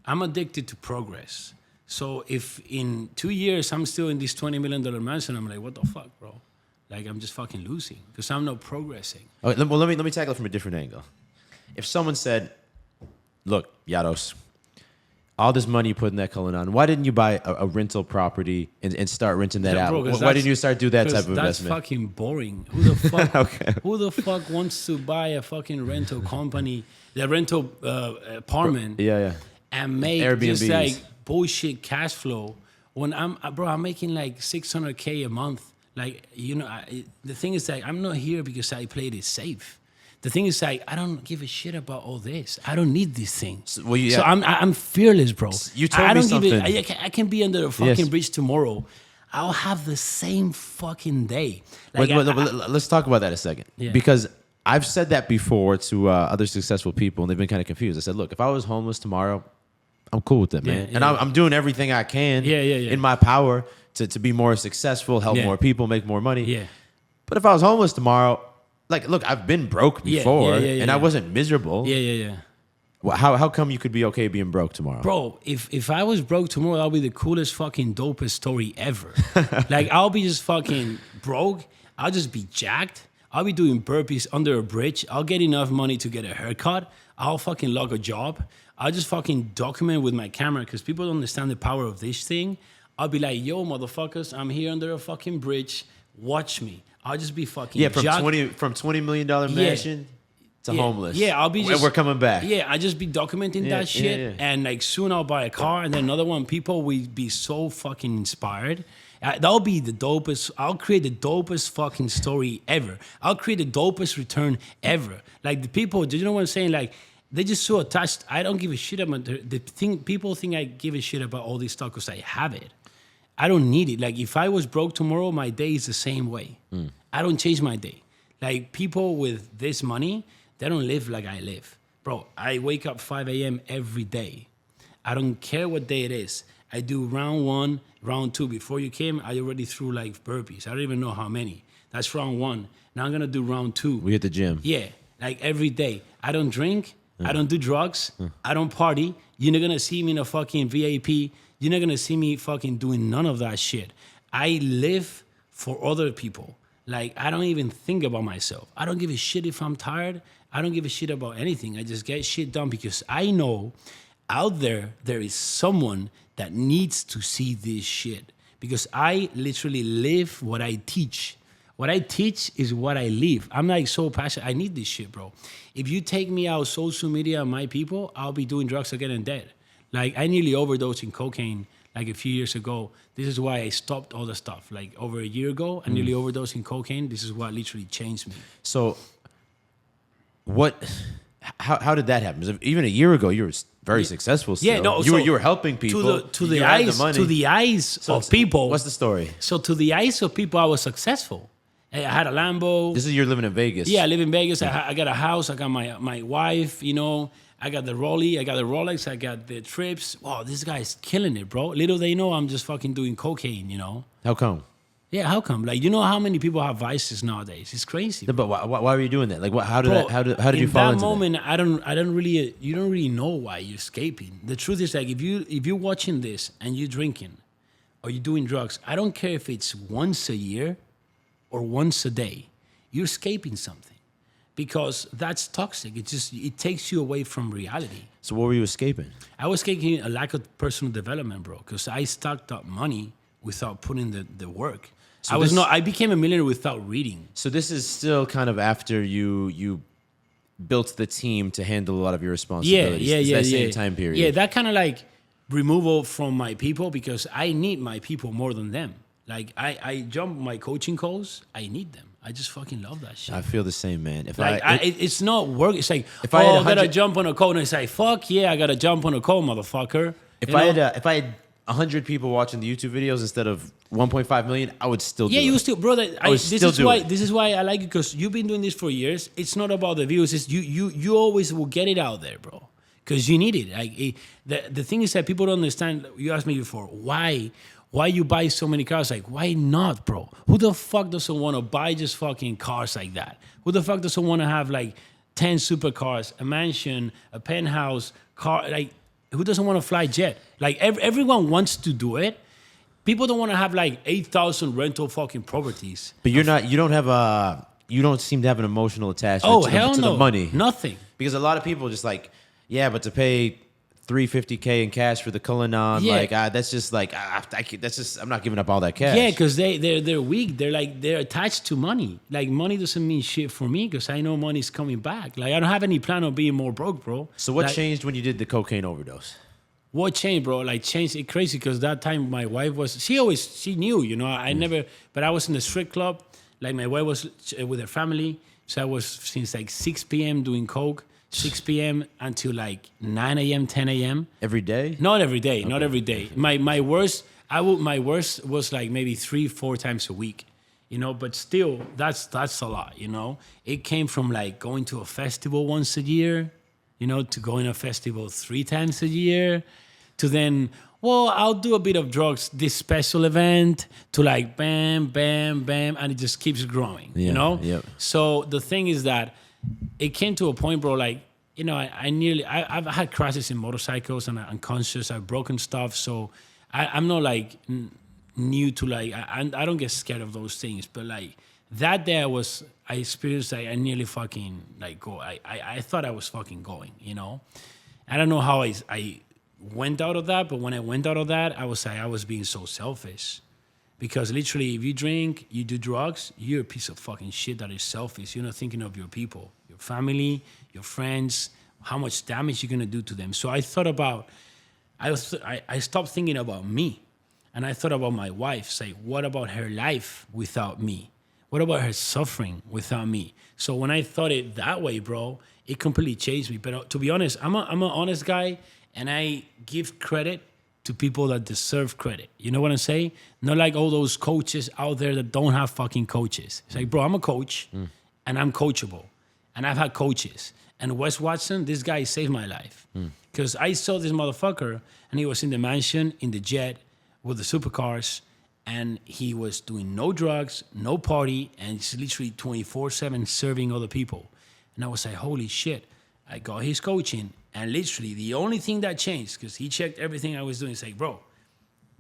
I'm addicted to progress. So if in 2 years I'm still in this $20 million mansion, I'm like, what the fuck, bro? Like I'm just fucking losing because I'm not progressing. Okay, well, let me tackle it from a different angle. If someone said, "Look, Llados, all this money you put in that Cullinan, why didn't you buy a rental property and start renting that out? Why didn't you start do that type of investment?" That's fucking boring. Who the fuck? Who the fuck wants to buy a fucking rental company, the rental apartment? And make Airbnbs. Just like bullshit cash flow when I'm making like $600K a month. Like, you know, the thing is that I'm not here because I played it safe. The thing is like I don't give a shit about all this. I don't need these things. So I'm fearless, bro. You told me something. I can be under a fucking bridge tomorrow. I'll have the same fucking day. Like, let's talk about that a second. Yeah. Because I've said that before to other successful people, and they've been kind of confused. I said, look, if I was homeless tomorrow, I'm cool with it, man. And I'm doing everything I can in my power to be more successful, help more people, make more money. Yeah. But if I was homeless tomorrow, like, look, I've been broke before, and I wasn't miserable. Yeah. Well, how come you could be okay being broke tomorrow? Bro, if I was broke tomorrow, that'll be the coolest fucking dopest story ever. Like, I'll be just fucking broke. I'll just be jacked. I'll be doing burpees under a bridge. I'll get enough money to get a haircut. I'll fucking log a job. I'll just fucking document with my camera because people don't understand the power of this thing. I'll be like, yo, motherfuckers, I'm here under a fucking bridge. Watch me. I'll just be fucking Yeah, from $20 million mansion to homeless. Yeah, I'll be We're coming back. Yeah, I just be documenting that shit, and like soon I'll buy a car, and then another one. People will be so fucking inspired. That'll be the dopest. I'll create the dopest fucking story ever. I'll create the dopest return ever. Like the people, do you know what I'm saying? Like they just so attached. I don't give a shit about the thing. People think I give a shit about all this stuff because I have it. I don't need it. Like if I was broke tomorrow, my day is the same way. I don't change my day. Like people with this money, they don't live like I live. Bro, I wake up 5 a.m. every day. I don't care what day it is. I do round 1, round 2. Before you came, I already threw like burpees. I don't even know how many. That's round 1. Now I'm going to do round 2. We hit the gym. Yeah, like every day. I don't drink. I don't do drugs. I don't party. You're not going to see me in a fucking VIP. You're not going to see me fucking doing none of that shit. I live for other people. Like, I don't even think about myself. I don't give a shit if I'm tired. I don't give a shit about anything. I just get shit done because I know out there is someone that needs to see this shit. Because I literally live what I teach. What I teach is what I live. I'm like so passionate. I need this shit, bro. If you take me out social media and my people, I'll be doing drugs again and dead. Like, I nearly overdosed in cocaine like a few years ago. This is why I stopped all the stuff. Like over a year ago, I nearly overdosed in cocaine. This is what literally changed me. So how did that happen? Because even a year ago, you were very successful still. Yeah, no, you were helping people. To the eyes of people. What's the story? So to the eyes of people, I was successful. I had a Lambo. This is you're living in Vegas. Yeah, I live in Vegas. I got a house. I got my wife, you know. I got the Rollie, I got the Rolex, I got the trips. Wow, this guy's killing it, bro. Little they know I'm just fucking doing cocaine, you know? How come? Yeah, how come? Like, you know how many people have vices nowadays? It's crazy. No, but why were you doing that? Like, how did you fall into that moment? That? I don't really. You don't really know why you're escaping. The truth is, like, if you're watching this and you're drinking, or you're doing drugs, I don't care if it's once a year, or once a day. You're escaping something. Because that's toxic. It takes you away from reality. So what were you escaping? I was escaping a lack of personal development, bro. Because I stacked up money without putting the work. So I became a millionaire without reading. So this is still kind of after you built the team to handle a lot of your responsibilities. Yeah. That same time period. Yeah, that kind of like removal from my people because I need my people more than them. Like I jump my coaching calls. I need them. I just fucking love that shit. I feel the same, man. It's not work. It's like, I gotta jump on a call, and it's like, fuck yeah, I gotta jump on a call, motherfucker. If I had 100 people watching the YouTube videos instead of 1.5 million, I would still do it. Yeah, you would still, bro. This is why I like it because you've been doing this for years. It's not about the views. It's you always will get it out there, bro. Because you need it. Like the thing is that people don't understand. You asked me before why you buy so many cars? Like, why not, bro? Who the fuck doesn't want to buy just fucking cars like that? Who the fuck doesn't want to have like 10 supercars, a mansion, a penthouse, car? Like, who doesn't want to fly jet? Like, everyone wants to do it. People don't want to have like 8,000 rental fucking properties. But you don't seem to have an emotional attachment to the money. Nothing. Because a lot of people just like, yeah, but to pay $350K in cash for the Cullinan, that's just like I'm not giving up all that cash. Yeah, because they're weak. They're attached to money. Like money doesn't mean shit for me because I know money's coming back. Like I don't have any plan of being more broke, bro. So what changed when you did the cocaine overdose? What changed, bro? Like changed it crazy because that time my wife she knew, you know. But I was in the strip club. Like my wife was with her family, so I was since like 6 p.m. doing coke. 6 p.m. until like 9 a.m., 10 a.m. Every day? Not every day. Okay. Not every day. My worst was like maybe 3-4 times a week, you know. But still, that's a lot, you know. It came from like going to a festival once a year, you know, to going to a festival 3 times a year, to then I'll do a bit of drugs this special event, to like bam, bam, bam, and it just keeps growing, you know. Yep. So the thing is that. It came to a point, bro, like, you know, I've had crashes in motorcycles and I'm unconscious. I've broken stuff. So I'm not like new to like, I don't get scared of those things. But like that day I experienced like I nearly fucking like go. I thought I was fucking going, you know. I don't know how I went out of that. But when I went out of that, I was being so selfish. Because literally, if you drink, you do drugs, you're a piece of fucking shit that is selfish. You're not thinking of your people, your family, your friends, how much damage you're gonna do to them. So I thought about, I stopped thinking about me. And I thought about my wife, say, what about her life without me? What about her suffering without me? So when I thought it that way, bro, it completely changed me. But to be honest, I'm an honest guy, and I give credit to people that deserve credit. You know what I'm saying? Not like all those coaches out there that don't have fucking coaches. It's like, bro, I'm a coach, and I'm coachable. And I've had coaches. And Wes Watson, this guy saved my life. Because I saw this motherfucker, and he was in the mansion, in the jet, with the supercars, and he was doing no drugs, no party, and he's literally 24/7 serving other people. And I was like, holy shit. I got his coaching, and literally the only thing that changed, because he checked everything I was doing, he's like, bro,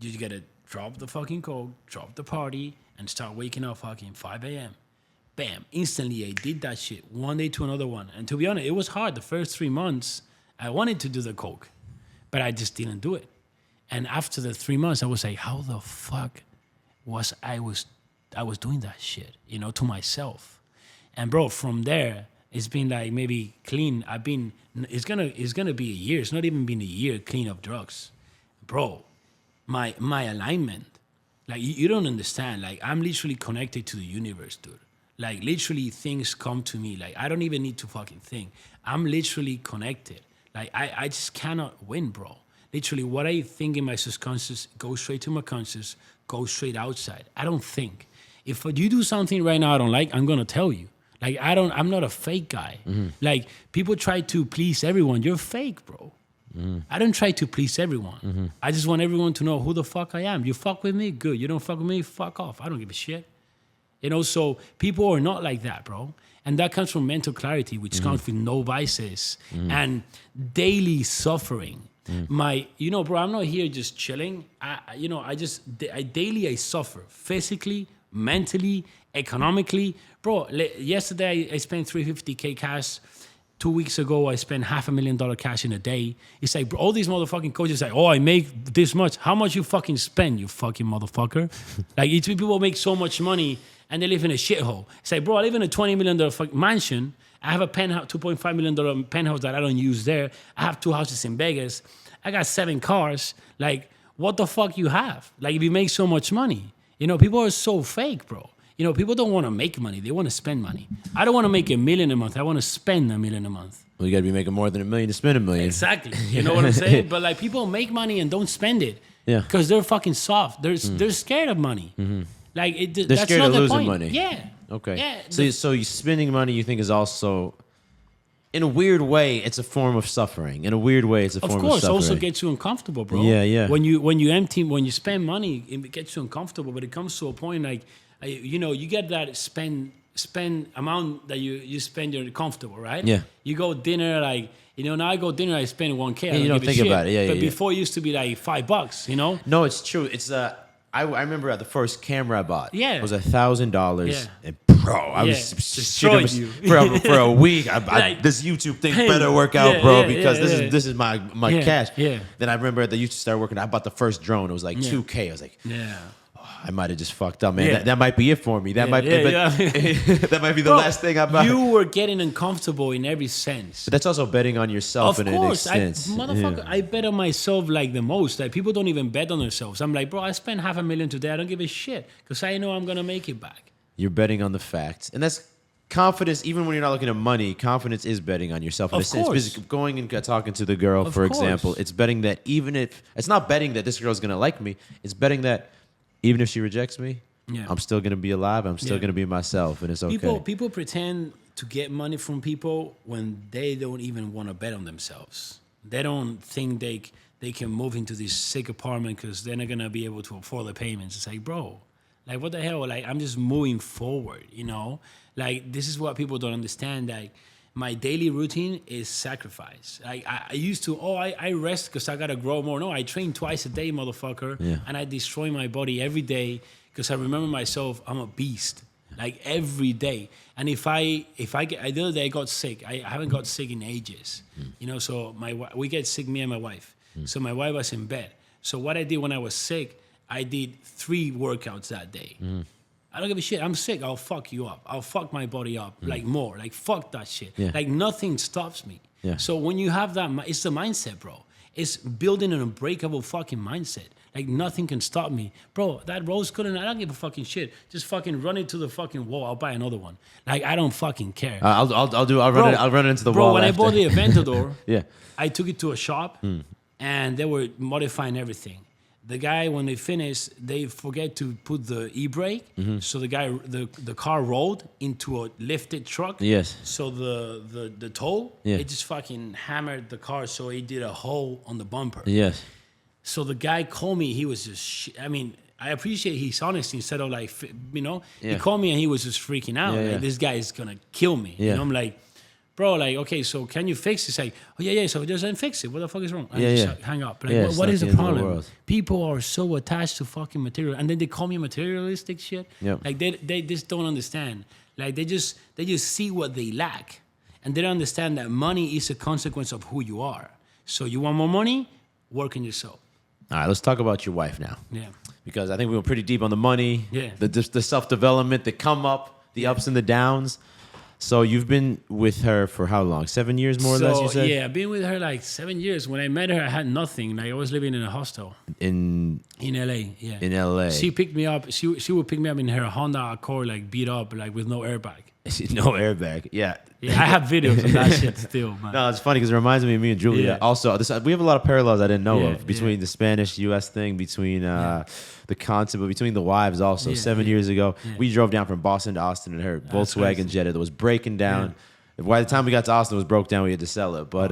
you gotta drop the fucking coke, drop the party, and start waking up fucking 5 a.m. Bam, instantly I did that shit, one day to another one. And to be honest, it was hard. The first 3 months, I wanted to do the coke, but I just didn't do it. And after the 3 months, I was like, how the fuck was I doing that shit, to myself. And bro, from there, it's been like maybe clean. It's gonna be a year. It's not even been a year clean of drugs. Bro, my alignment, like you don't understand. Like I'm literally connected to the universe, dude. Like literally things come to me. Like I don't even need to fucking think. I'm literally connected. Like I just cannot win, bro. Literally what I think in my subconscious goes straight to my conscious, goes straight outside. I don't think. If you do something right now I don't like, I'm gonna tell you. Like I'm not a fake guy. Like people try to please everyone. You're fake, bro. I don't try to please everyone. I just want everyone to know who the fuck I am. You fuck with me, good. You don't fuck with me, fuck off. I don't give a shit. So people are not like that, bro. And that comes from mental clarity, which comes with no vices and daily suffering. Bro, I'm not here just chilling. I daily suffer physically, mentally, economically. Bro, yesterday I spent $350K cash. 2 weeks ago, I spent $500,000 cash in a day. It's like, bro, all these motherfucking coaches say, oh, I make this much. How much you fucking spend, you fucking motherfucker? Like, people make so much money and they live in a shithole. It's like, bro, I live in a $20 million mansion. I have a penthouse, $2.5 million penthouse that I don't use there. I have 2 houses in Vegas. I got 7 cars. Like, what the fuck you have? Like, if you make so much money. People are so fake, bro. People don't want to make money. They want to spend money. I don't want to make $1 million a month. I want to spend $1 million a month. Well, you got to be making more than $1 million to spend $1 million. Exactly. You know what I'm saying? But like people make money and don't spend it. Yeah. Because they're fucking soft. They're scared of money. Like they're that's scared not of the losing point. money. Yeah. Okay. Yeah. So you spending money you think is also, in a weird way, it's a form of suffering. In a weird way, it's a form of suffering. Of course, also gets you uncomfortable, bro. Yeah. When you spend money, it gets you uncomfortable. But it comes to a point like, you get that spend amount that you spend, you're comfortable, right? Yeah. You go dinner like, now I go dinner, I spend $1K. Yeah, you don't think about it. But before it used to be like $5, No, it's true. It's I remember the first camera I bought. Yeah. It was $1,000. Yeah. And bro, I was destroyed you for a week. This YouTube thing better work out, bro, because this is my cash. Yeah. Then I remember the YouTube started working. I bought the first drone. It was like $2K. I was like, I might have just fucked up, man. Yeah. That might be it for me. That might be the last thing I buy. You were getting uncomfortable in every sense. But that's also betting on yourself in an extent. Motherfucker, I bet on myself like the most. Like people don't even bet on themselves. I'm like, bro, I spent $500,000 today. I don't give a shit because I know I'm gonna make it back. You're betting on the facts, and that's confidence. Even when you're not looking at money, confidence is betting on yourself in a sense. Because going and talking to the girl, for example, it's betting that even if it's not betting that this girl's gonna like me, it's betting that. Even if she rejects me, I'm still going to be alive. I'm still going to be myself, and it's okay. People pretend to get money from people when they don't even want to bet on themselves. They don't think they can move into this sick apartment because they're not going to be able to afford the payments. It's like, bro, like what the hell? Like I'm just moving forward, Like this is what people don't understand. Like my daily routine is sacrifice. I used to, I rest because I got to grow more. No, I train twice a day, motherfucker. Yeah. And I destroy my body every day because I remember myself, I'm a beast. Like every day. And if I get, the other day I got sick. I haven't got sick in ages. So we get sick, me and my wife. So my wife was in bed. So what I did when I was sick, I did 3 workouts that day. I don't give a shit. I'm sick. I'll fuck you up. I'll fuck my body up like more. Like fuck that shit. Yeah. Like nothing stops me. Yeah. So when you have that, it's the mindset, bro. It's building an unbreakable fucking mindset. Like nothing can stop me, bro. That rose couldn't. I don't give a fucking shit. Just fucking run it to the fucking wall. I'll buy another one. Like I don't fucking care. I'll run it into the wall. Bro, when after. I bought the Aventador, Yeah. I took it to a shop, and they were modifying everything. The guy, when they finished, they forget to put the e-brake, so the car rolled into a lifted truck. Yes. So the tow, it just fucking hammered the car, so it did a hole on the bumper. Yes. So the guy called me. He was just, I mean, I appreciate his honesty instead of like, he called me and he was just freaking out. Yeah, Like, this guy is gonna kill me. Yeah. I'm like, bro, like, okay, so can you fix it? He's like, oh yeah, so just fix it. What the fuck is wrong? And just hang up. Like, what is the problem? People are so attached to fucking material, and then they call me materialistic shit. Yep. Like they just don't understand. Like they just see what they lack, and they don't understand that money is a consequence of who you are. So you want more money? Work on yourself. All right, let's talk about your wife now. Yeah. Because I think we were pretty deep on the money, the self-development, the come up, the ups and the downs. So you've been with her for how long? 7 years, more or less, you said? Yeah, I've been with her like 7 years. When I met her, I had nothing. Like I was living in a hostel. In LA, yeah. In LA. She picked me up. She would pick me up in her Honda Accord, like beat up, like with no airbag. No airbag. Yeah. Yeah, I have videos of that shit still, man. No, it's funny because it reminds me of me and Julia. Yeah. Also, we have a lot of parallels I didn't know of between the Spanish-U.S. thing, between the concept, but between the wives also. 7 years ago, we drove down from Boston to Austin in her Volkswagen crazy. Jetta that was breaking down. By the time we got to Austin, it was broke down. We had to sell it. But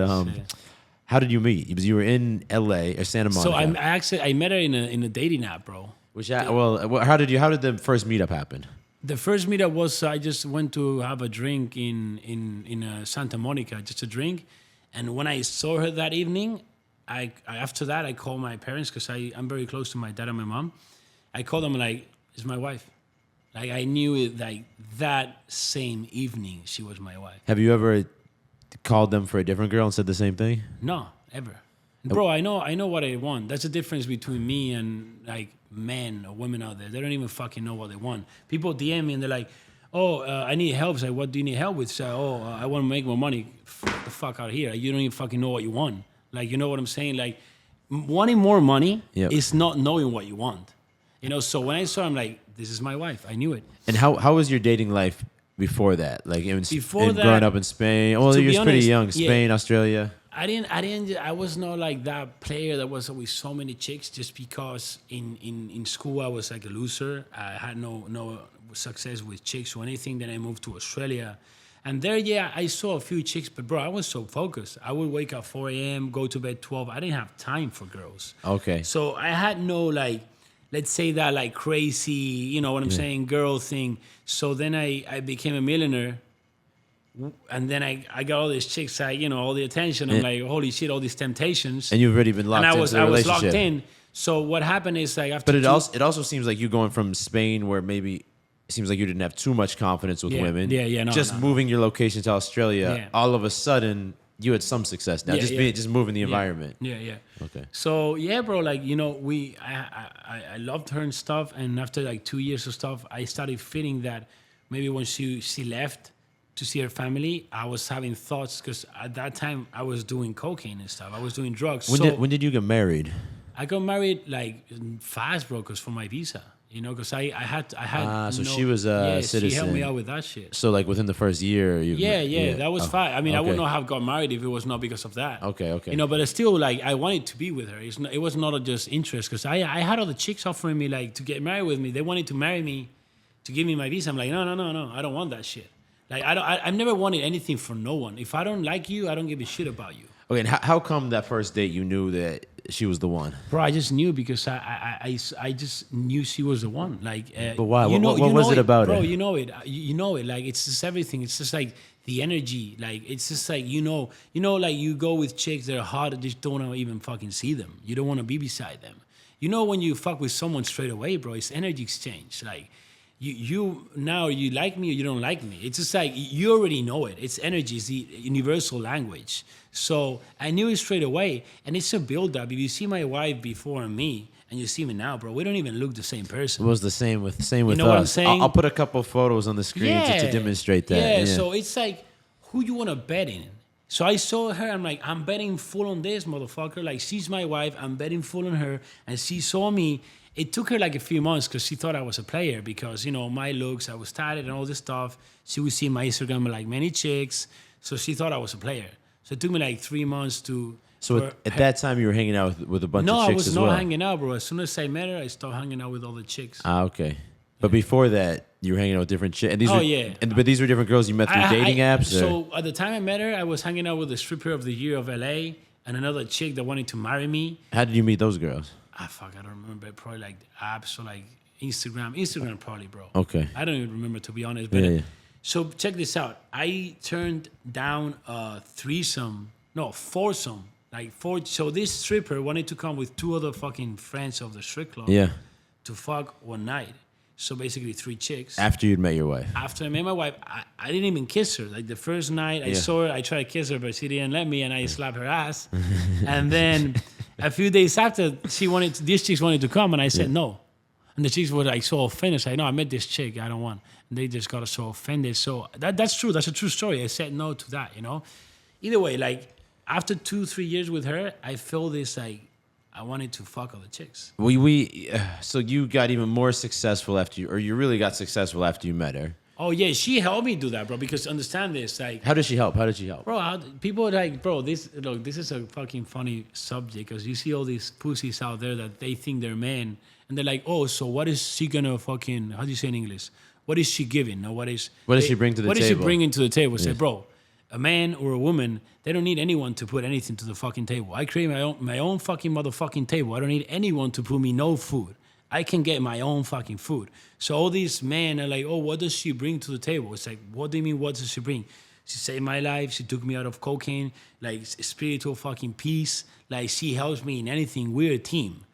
how did you meet? Because you were in L.A. or Santa Monica. So I met her in a dating app, bro. How did the first meetup happen? The first meetup was I just went to have a drink in Santa Monica, just a drink, and when I saw her that evening, after that I called my parents because I'm very close to my dad and my mom. I called them like, "It's my wife." Like I knew it like that same evening she was my wife. Have you ever called them for a different girl and said the same thing? No, ever. Bro, I know what I want. That's the difference between me and like men or women out there. They don't even fucking know what they want. People DM me and they're like, "Oh, I need help." It's like, "What do you need help with?" So, I want to make more money. Fuck the fuck out of here. You don't even fucking know what you want. Like, you know what I'm saying? Like, wanting more money is not knowing what you want. You know. So when I saw her, I'm like, "This is my wife." I knew it. And how was your dating life before that? Like growing up in Spain. Well, you're pretty young. Spain, Australia. I was not like that player that was with so many chicks just because in school I was like a loser. I had no success with chicks or anything. Then I moved to Australia. And there, I saw a few chicks, but bro, I was so focused. I would wake up 4 a.m., go to bed 12. I didn't have time for girls. Okay. So I had no like, let's say that like crazy, you know what I'm saying, girl thing. So then I became a millionaire. And then I got all these chicks, all the attention. I'm like, holy shit, all these temptations. And you've already been locked into the relationship. I was locked in. So what happened is like after. But it also seems like you going from Spain, where maybe it seems like you didn't have too much confidence with women. Moving your location to Australia, all of a sudden you had some success now. Just moving the environment. Yeah. Okay. So bro, like I loved her and stuff. And after like 2 years of stuff, I started feeling that maybe when she left to see her family, I was having thoughts because at that time I was doing cocaine and stuff. I was doing drugs. When did you get married? I got married like fast, bro, because for my visa, because I had. So she was a citizen. She helped me out with that shit. So like within the first year, that was fine. I mean, I would not have got married if it was not because of that. Okay. But it's still like I wanted to be with her. It was not just interest because I had other chicks offering me like to get married with me. They wanted to marry me, to give me my visa. I'm like, no, I don't want that shit. Like I've never wanted anything from no one. If I don't like you, I don't give a shit about you. Okay, and how come that first date you knew that she was the one? Bro, I just knew because I just knew she was the one. Like, but why? What was it about bro, it? You know it. You know it. Like it's just everything. It's just like the energy. Like it's just like like you go with chicks that are hot and just don't want to even fucking see them. You don't want to be beside them. You know when you fuck with someone straight away, bro, it's energy exchange. Like. You now you like me or you don't like me. It's just like you already know it. It's energy. It's the universal language. So I knew it straight away, and it's a build-up. If you see my wife before and me, and you see me now, bro. We don't even look the same person. It was the same with know us. what I'm saying? I'll put a couple photos on the screen just to demonstrate that. Yeah, so it's like, who you want to bet in? So I saw her, I'm like, I'm betting full on this motherfucker. Like, she's my wife, I'm betting full on her. And she saw me. It took her like a few months because she thought I was a player because, you know, my looks, I was tatted and all this stuff. She would see my Instagram like many chicks. So she thought I was a player. So it took me like 3 months to... So at that time, you were hanging out with a bunch of chicks as well? No, I was not hanging out, bro. As soon as I met her, I started hanging out with all the chicks. Ah, okay. But before that, you were hanging out with different chicks. But these were different girls you met through dating apps? So at the time I met her, I was hanging out with the stripper of the year of LA and another chick that wanted to marry me. How did you meet those girls? I don't remember. Probably like apps or like Instagram probably, bro. Okay. I don't even remember, to be honest. But so check this out. I turned down a foursome. Like four. So this stripper wanted to come with 2 other fucking friends of the strip club. Yeah. To fuck one night. So basically 3 chicks. After you'd met your wife. After I met my wife, I didn't even kiss her. Like the first night I saw her, I tried to kiss her, but she didn't let me, and I slapped her ass. And then a few days after, these chicks wanted to come, and I said no. And the chicks were like so offended. I know I met this chick, I don't want. And they just got so offended. So that's true. That's a true story. I said no to that, you know. Either way, like after 2-3 years with her, I feel this like I wanted to fuck other chicks. So you got even more successful you really got successful after you met her. Oh yeah, she helped me do that, bro. Because understand this, like, how did she help? Bro? People are like, bro, this is a fucking funny subject because you see all these pussies out there that they think they're men, and they're like, oh, so what is she gonna fucking? How do you say in English? What is she giving? Or what does she bring to the table? What is she bringing to the table? Say, bro, a man or a woman, they don't need anyone to put anything to the fucking table. I create my own fucking motherfucking table. I don't need anyone to put me no food. I can get my own fucking food. So all these men are like, oh, what does she bring to the table? It's like, what do you mean, what does she bring? She saved my life. She took me out of cocaine, like spiritual fucking peace. Like she helps me in anything. We're a team.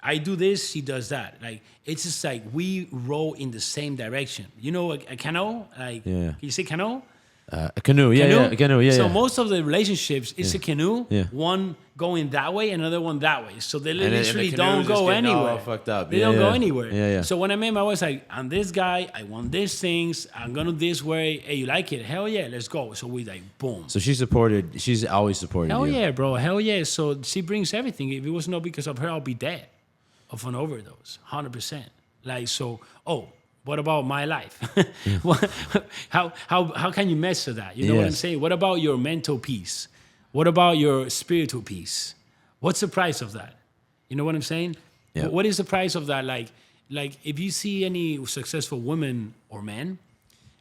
I do this, she does that. Like, it's just like we row in the same direction. You know, a canoe? Like, can you say canoe? A canoe, a canoe. So most of the relationships, it's a canoe, one going that way, another one that way. So they literally don't go anywhere. Fucked up. They don't go anywhere. So when I met my wife, like, I'm this guy, I want these things, I'm gonna this way. Hey, you like it? Hell yeah, let's go. So we like, boom. So she's always supported Hell you. yeah, bro. Hell yeah. So she brings everything. If it was not because of her, I'll be dead of an overdose, 100%. Like, so, what about my life? How can you measure that? You know what I'm saying? What about your mental peace? What about your spiritual peace? What's the price of that? You know what I'm saying? Yeah. What is the price of that? Like if you see any successful women or men,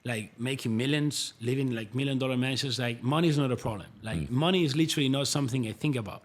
like making millions, living like $1 million mansions, like money is not a problem. Like money is literally not something I think about.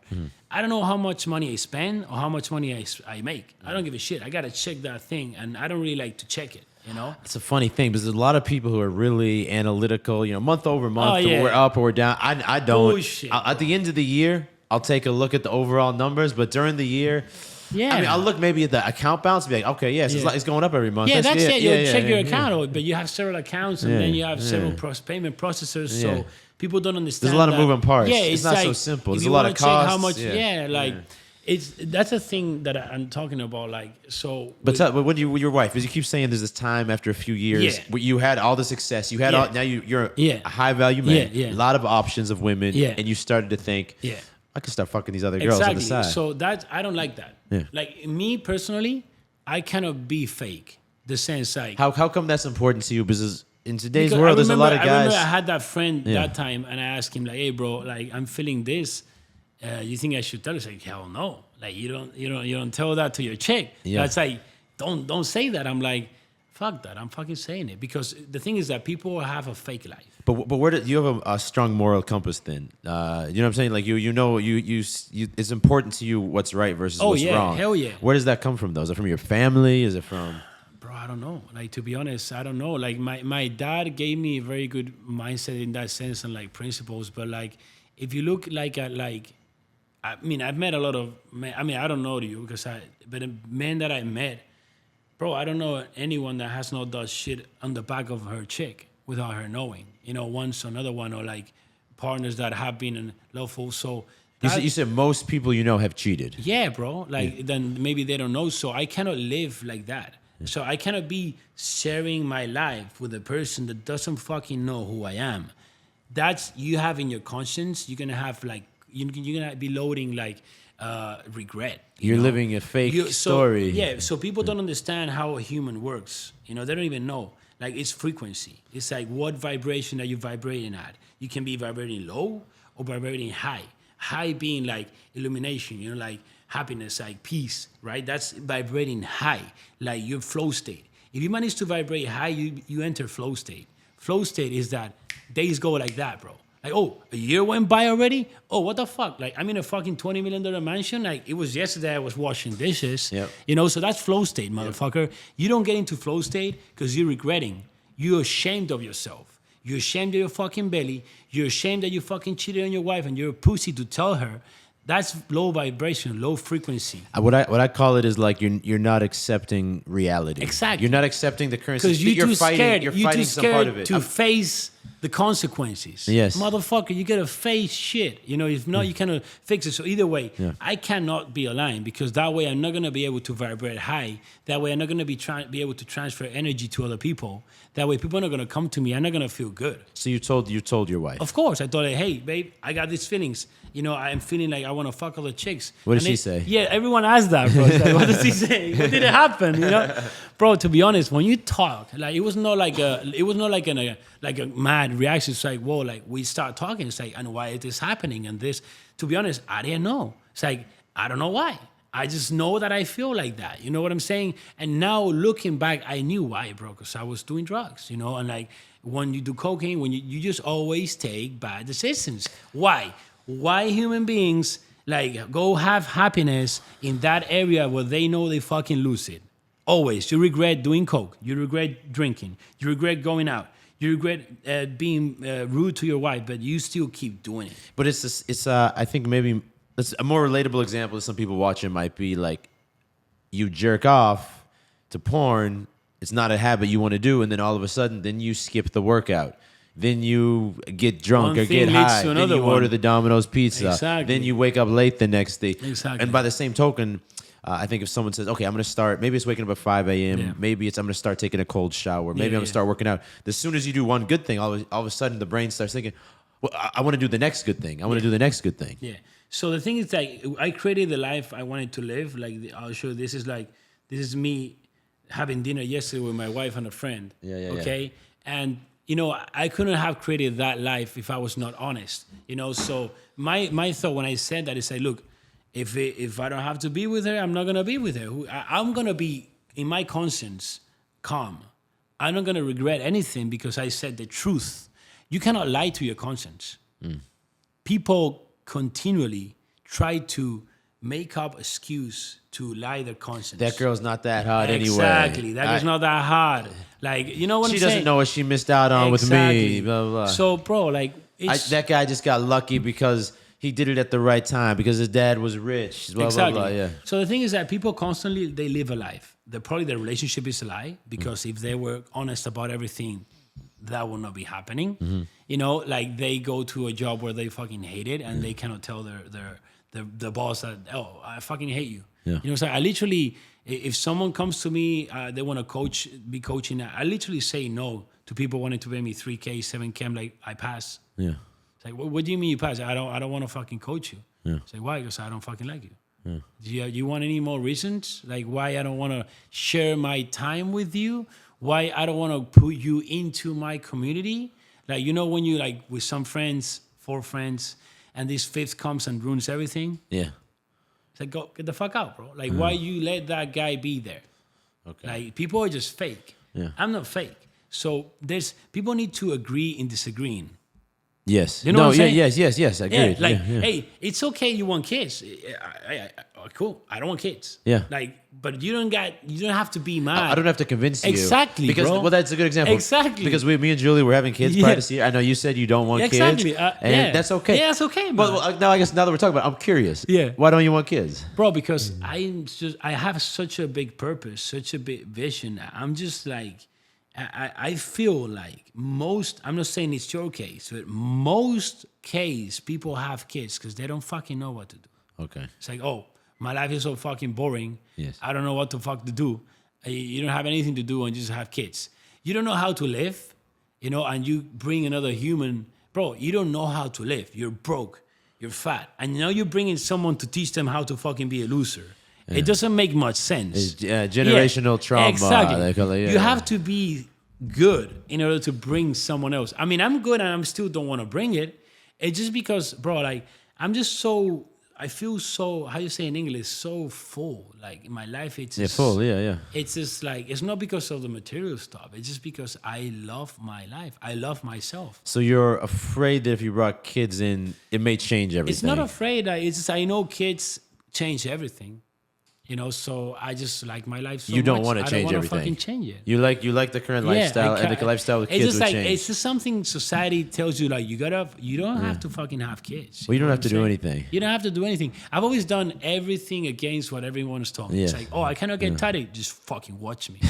I don't know how much money I spend or how much money I make. I don't give a shit. I got to check that thing, and I don't really like to check it, you know? It's a funny thing because there's a lot of people who are really analytical, you know, month over month, we're up or we're down. I don't. Bullshit, at the end of the year, I'll take a look at the overall numbers, but during the year... Yeah, I mean, I'll look maybe at the account balance and be like, okay, it's going up every month. Yeah, that's it. You'll check your account, but you have several accounts and then you have several payment processors, so people don't understand. There's a lot of moving parts. Yeah, it's not like, so simple. There's a lot of costs. How much? That's a thing that I'm talking about. Like, so. But with your wife, as you keep saying, there's this time after a few years where you had all the success. You had now you're a high value man. A lot of options of women, and you started to think, I could start fucking these other girls on the side. So I don't like that. Yeah. Like me personally, I cannot be fake. The sense like how come that's important to you? Because in today's world, there's a lot of guys. I remember I had that friend that time, and I asked him like, "Hey, bro, like I'm feeling this. You think I should tell?" He's like, "Hell no! Like you don't tell that to your chick." Yeah. That's like, don't say that. I'm like, fuck that. I'm fucking saying it because the thing is that people have a fake life. But where do you have a strong moral compass then? You know what I'm saying? Like you know it's important to you what's right versus what's wrong. Hell yeah. Where does that come from though? Is it from your family? Is it from? Bro, I don't know. Like to be honest, I don't know. Like my dad gave me a very good mindset in that sense and like principles. But like if you look like at like, I mean I've met a lot of men. I mean I don't know you but the men that I met, bro, I don't know anyone that has not done shit on the back of her chick without her knowing. You know, once another one or like partners that have been in lawful. So You said most people you know have cheated. Yeah, bro. Like then maybe they don't know. So I cannot live like that. So I cannot be sharing my life with a person that doesn't fucking know who I am. That's you have in your conscience. You're gonna have like you're gonna be loading like regret. You're living a fake story. Yeah. So people don't understand how a human works. You know, they don't even know. Like it's frequency. It's like what vibration are you vibrating at? You can be vibrating low or vibrating high. High being like illumination, you know, like happiness, like peace, right? That's vibrating high, like your flow state. If you manage to vibrate high, you enter flow state. Flow state is that days go like that, bro. Like, oh, a year went by already? Oh, what the fuck? Like, I'm in a fucking $20 million mansion. Like, it was yesterday I was washing dishes. Yep. You know, so that's flow state, motherfucker. Yep. You don't get into flow state because you're regretting. You're ashamed of yourself. You're ashamed of your fucking belly. You're ashamed that you fucking cheated on your wife and you're a pussy to tell her. That's low vibration, low frequency. What I call it is like you're not accepting reality. Exactly. You're not accepting the current. Because you're too scared. You're fighting some part of it. To face the consequences. Yes. Motherfucker, you gotta face shit. You know, if not, you cannot fix it. So either way, I cannot be aligned because that way I'm not gonna be able to vibrate high. That way I'm not gonna be able to transfer energy to other people. That way people are not gonna come to me. I'm not gonna feel good. So you told your wife. Of course. I told her, hey, babe, I got these feelings. You know, I'm feeling like I want to fuck other chicks. What did she say? Yeah, everyone asked that, bro. Like, what does she say? What did it happen? You know, bro. To be honest, when you talk, like it was not like a mad reaction. It's like, whoa, like we start talking. It's like, and why is this happening? And this, to be honest, I didn't know. It's like I don't know why. I just know that I feel like that. You know what I'm saying? And now looking back, I knew why, bro. Because I was doing drugs. You know, and like when you do cocaine, when you just always take bad decisions. Why? Why human beings like go have happiness in that area where they know they fucking lose it? Always. You regret doing coke. You regret drinking. You regret going out. You regret being rude to your wife, but you still keep doing it. But I think maybe a more relatable example that some people watching might be like you jerk off to porn. It's not a habit you want to do, and then all of a sudden, then you skip the workout. Then you get drunk or get high. Then you order the Domino's pizza. Exactly. Then you wake up late the next day. Exactly. And by the same token, I think if someone says, okay, I'm going to start, maybe it's waking up at 5 a.m. Yeah. Maybe it's I'm going to start taking a cold shower. Maybe I'm going to start working out. As soon as you do one good thing, all of a sudden the brain starts thinking, well, I want to do the next good thing. I want to do the next good thing. Yeah. So the thing is that I created the life I wanted to live. Like I'll show this is me having dinner yesterday with my wife and a friend. Okay. And you know, I couldn't have created that life if I was not honest. You know, so my thought when I said that is, look, if I don't have to be with her, I'm not gonna be with her. I'm gonna be in my conscience calm. I'm not gonna regret anything because I said the truth. You cannot lie to your conscience. People continually try to make up excuse to lie their conscience. That girl's not that hot anyway. Exactly. That girl's not that hot. Like, you know what I'm saying? She doesn't know what she missed out on with me. Blah, blah, blah. So, bro, like... that guy just got lucky because he did it at the right time, because his dad was rich. Blah, exactly. Blah, blah, yeah. So the thing is that people constantly, they live a life. Probably their relationship is a lie, because if they were honest about everything, that would not be happening. You know, like they go to a job where they fucking hate it and they cannot tell the boss that, oh, I fucking hate you. Yeah. You know, so I literally, if someone comes to me, they want to be coaching, I literally say no to people wanting to pay me $3K, $7K. I'm like, I pass. Yeah. It's like, what do you mean you pass? I don't want to fucking coach you. Yeah. It's like, why? Because I don't fucking like you. Yeah. Do you want any more reasons? Like why I don't want to share my time with you? Why I don't want to put you into my community? Like, you know, when you like with some friends, 4 friends, and this 5th comes and ruins everything. Yeah. It's like, go get the fuck out, bro. Like, why you let that guy be there? Okay. Like, people are just fake. Yeah. I'm not fake. So people need to agree in disagreeing. Yes. You know what I'm saying? Yes. I agree. Yeah, like, hey, it's okay you want kids. Cool. I don't want kids. Yeah. Like, but you don't have to be mad. I don't have to convince you. Exactly, because, bro. Well, that's a good example. Exactly. Because me and Julie were having kids prior to see. I know you said you don't want kids. Exactly. And that's okay. Yeah, that's okay, man. Well, now that we're talking about it, I'm curious. Yeah. Why don't you want kids? Bro, because I have such a big purpose, such a big vision. I'm just like, I feel like most, I'm not saying it's your case, but most case people have kids because they don't fucking know what to do. Okay. It's like, oh, my life is so fucking boring. Yes. I don't know what the fuck to do. You don't have anything to do and you just have kids. You don't know how to live, and you bring another human. Bro, you don't know how to live. You're broke. You're fat. And now you're bringing someone to teach them how to fucking be a loser. Yeah. It doesn't make much sense. It's, generational trauma. Exactly. You have to be good in order to bring someone else. I mean, I'm good and I still don't want to bring it. It's just because, bro, like, I feel so, how you say in English, so full. Like, in my life, it's just, full, yeah. It's just like, it's not because of the material stuff. It's just because I love my life. I love myself. So you're afraid that if you brought kids in, it may change everything? It's not afraid. It's just, I know kids change everything. So I just like my life so much. You don't want to change everything. I don't want to fucking change it. You like the current lifestyle, and the lifestyle with kids just would like, change. it's just something society tells you, like, you don't have to fucking have kids. Well, you don't have to do anything. You don't have to do anything. I've always done everything against what everyone has told me. It's like, oh, I cannot get tidy. Just fucking watch me.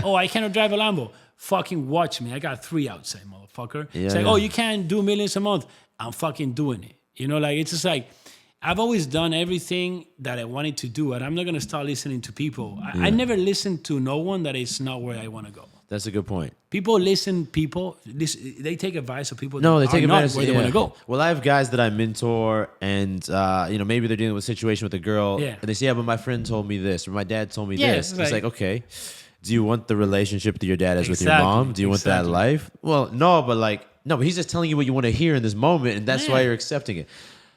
Oh, I cannot drive a Lambo. Fucking watch me. I got 3 outside, motherfucker. It's like, oh, you can't do millions a month. I'm fucking doing it. It's just like, I've always done everything that I wanted to do, and I'm not going to start listening to people. I never listen to no one that is not where I want to go. That's a good point. People listen, they take advice of people they take advice where they want to go. Well, I have guys that I mentor, and maybe they're dealing with a situation with a girl, and they say, but my friend told me this, or my dad told me this. It's like, okay, do you want the relationship that your dad has with your mom? Do you want that life? Well, no, but he's just telling you what you want to hear in this moment, and that's why you're accepting it.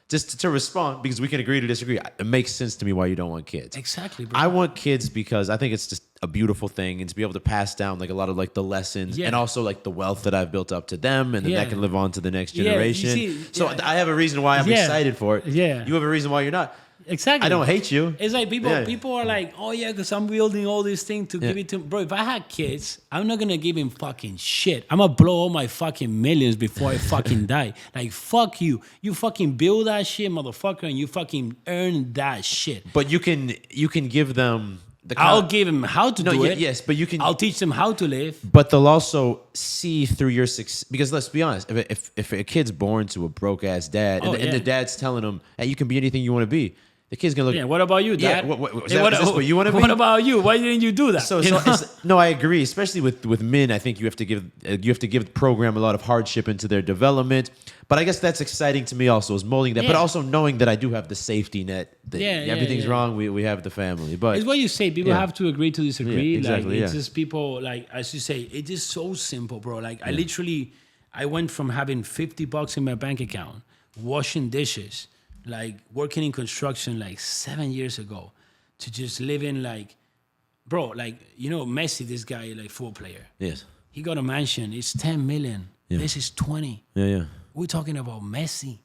Just to respond, because we can agree to disagree. It makes sense to me why you don't want kids. Exactly, bro. I want kids because I think it's just a beautiful thing, and to be able to pass down like a lot of like the lessons and also like the wealth that I've built up to them, and then that can live on to the next generation. So I have a reason why I'm excited for it. Yeah. You have a reason why you're not. Exactly. I don't hate you. It's like people are like, oh yeah, because I'm building all these things to give it to him. Bro, if I had kids, I'm not going to give him fucking shit. I'm going to blow all my fucking millions before I fucking die. Like, fuck you. You fucking build that shit, motherfucker, and you fucking earn that shit. But you can give them I'll give them how to do it. Yes, but you can. I'll teach them how to live. But they'll also see through your success. Because let's be honest, if a kid's born to a broke ass dad, and the dad's telling them, hey, you can be anything you want to be. The kid's gonna look. Yeah. What about you, Dad? Yeah. Is this what you want to be? What about you? Why didn't you do that? No, I agree. Especially with men, I think you have to give the program a lot of hardship into their development. But I guess that's exciting to me also, is molding that. But also knowing that I do have the safety net. That everything's wrong. We have the family. But it's what you say. People have to agree to disagree. Yeah, exactly. Like, it's just people, like, as you say, it is so simple, bro. Like I went from having $50 in my bank account, washing dishes, like working in construction like 7 years ago, to just living like, bro, like, Messi, this guy, like, football player. Yes. He got a mansion. It's 10 million. Yeah. This is 20. Yeah. We're talking about Messi.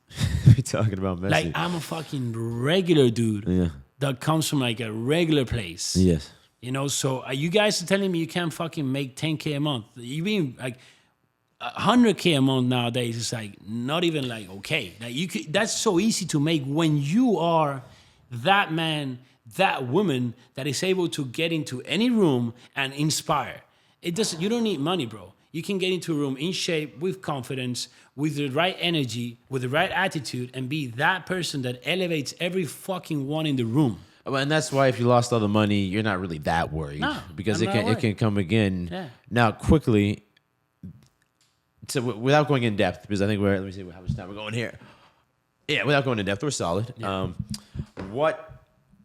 We're talking about Messi. Like, I'm a fucking regular dude that comes from like a regular place. Yes. So you guys are telling me you can't fucking make 10K a month. You mean like 100K a month nowadays is like not even like okay. Like that's so easy to make when you are that man, that woman that is able to get into any room and inspire. You don't need money, bro. You can get into a room in shape, with confidence, with the right energy, with the right attitude, and be that person that elevates every fucking one in the room. Well, and that's why if you lost all the money, you're not really that worried. No, because it can come again. Yeah. Now, quickly, so without going in depth, because I think let me see how much time we're going here. Yeah, without going in depth, we're solid. Yeah.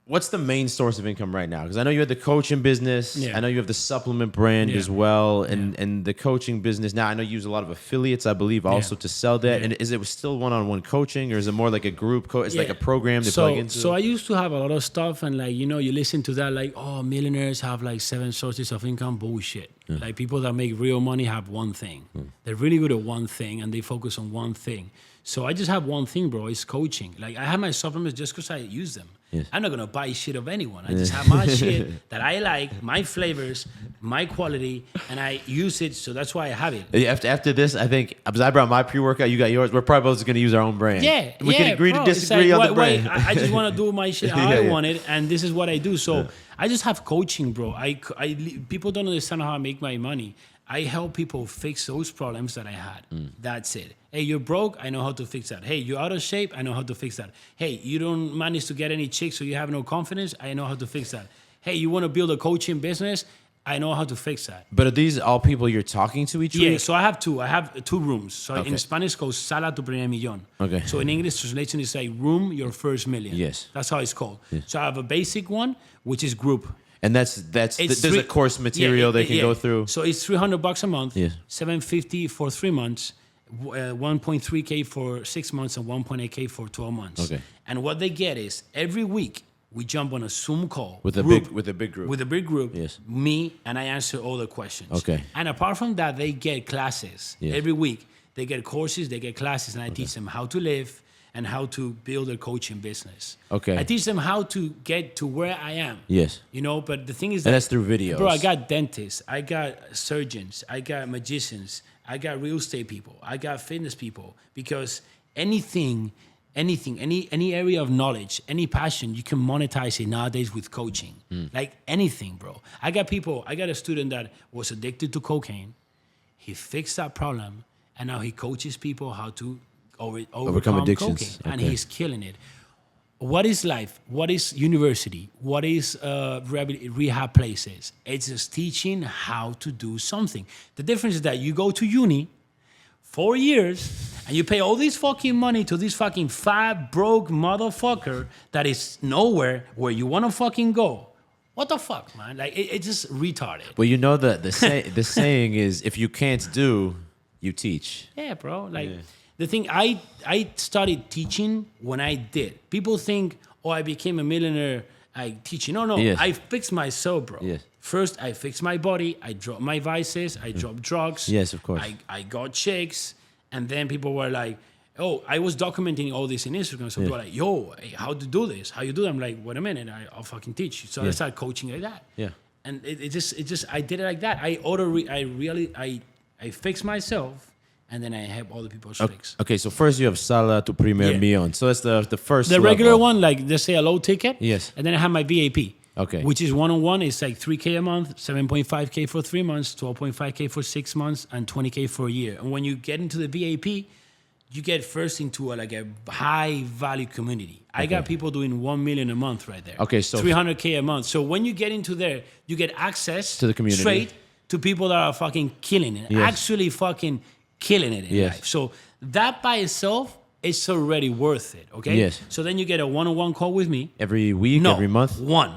What's the main source of income right now? Because I know you had the coaching business. Yeah. I know you have the supplement brand as well, and the coaching business. Now, I know you use a lot of affiliates, I believe, also to sell that. Yeah. And is it still one-on-one coaching, or is it more like a group? It's like a program to plug into? So I used to have a lot of stuff, and like, you listen to that, like, oh, millionaires have like 7 sources of income. Bullshit. Yeah. Like, people that make real money have one thing. They're really good at one thing, and they focus on one thing. So I just have one thing, bro. It's coaching. Like, I have my supplements just because I use them. Yes. I'm not going to buy shit of anyone. I just have my shit that I like, my flavors, my quality, and I use it. So that's why I have it. After this, I think, because I brought my pre-workout, you got yours. We're probably both going to use our own brand. Yeah. We can agree to disagree on the brand. I just want to do my shit how I want it, and this is what I do. So I just have coaching, bro. People don't understand how I make my money. I help people fix those problems that I had. That's it. Hey, you're broke. I know how to fix that. Hey, you're out of shape. I know how to fix that. Hey, you don't manage to get any chicks, so you have no confidence. I know how to fix that. Hey, you want to build a coaching business. I know how to fix that. But are these all people you're talking to each week? Yeah, so I have two. I have two rooms. So in Spanish, it's called Sala tu primer millón. Okay. So in English translation, it's like room your first million. Yes. That's how it's called. Yeah. So I have a basic one, which is group. And there's a course material they can go through. So it's $300 a month. Yes. $750 for 3 months. 1.3K for 6 months and 1.8K for 12 months. Okay. And what they get is every week we jump on a Zoom call with a big group. With a big group. Yes. Me and I answer all the questions. Okay. And apart from that, they get classes every week. They get courses, they get classes, and I teach them how to live and how to build a coaching business. Okay. I teach them how to get to where I am. Yes. You know, but the thing is and that's through videos. Bro, I got dentists, I got surgeons, I got magicians, I got real estate people, I got fitness people, because any area of knowledge, any passion, you can monetize it nowadays with coaching. Like anything, bro. I got a student that was addicted to cocaine. He fixed that problem, and now he coaches people how to overcome addictions. Cocaine, and he's killing it. What is life? What is university? What is rehab places? It's just teaching how to do something. The difference is that you go to uni 4 years and you pay all this fucking money to this fucking fat, broke motherfucker that is nowhere where you want to fucking go. What the fuck, man? Like, it's just retarded. Well, you know the saying is, if you can't do, you teach. Yeah, bro. Like, the thing, I started teaching when I did. People think, oh, I became a millionaire teaching. No, I fixed myself, bro. Yes. First, I fixed my body. I dropped my vices. I dropped drugs. Yes, of course. I got chicks. And then people were like, oh, I was documenting all this in Instagram. So people were like, yo, hey, how to do this? How you do that? I'm like, wait a minute, I'll fucking teach you. So I started coaching like that. Yeah. And it just, I did it like that. I fixed myself. And then I help other people fix. Okay, so first you have Sala tu primer millón. So that's the first the level. regular one, like they say a low ticket. Yes. And then I have my VIP. Okay. Which is one-on-one. It's like 3K a month, 7.5K for 3 months, 12.5K for 6 months, and 20K for a year. And when you get into the VIP, you get first into a high-value community. I got people doing 1 million a month right there. Okay, so 300K a month. So when you get into there, you get access to the community, straight to people that are fucking killing it, actually fucking killing it in life. So that by itself, it's already worth it, okay? Yes. So then you get a one-on-one call with me. Every week, every month? One.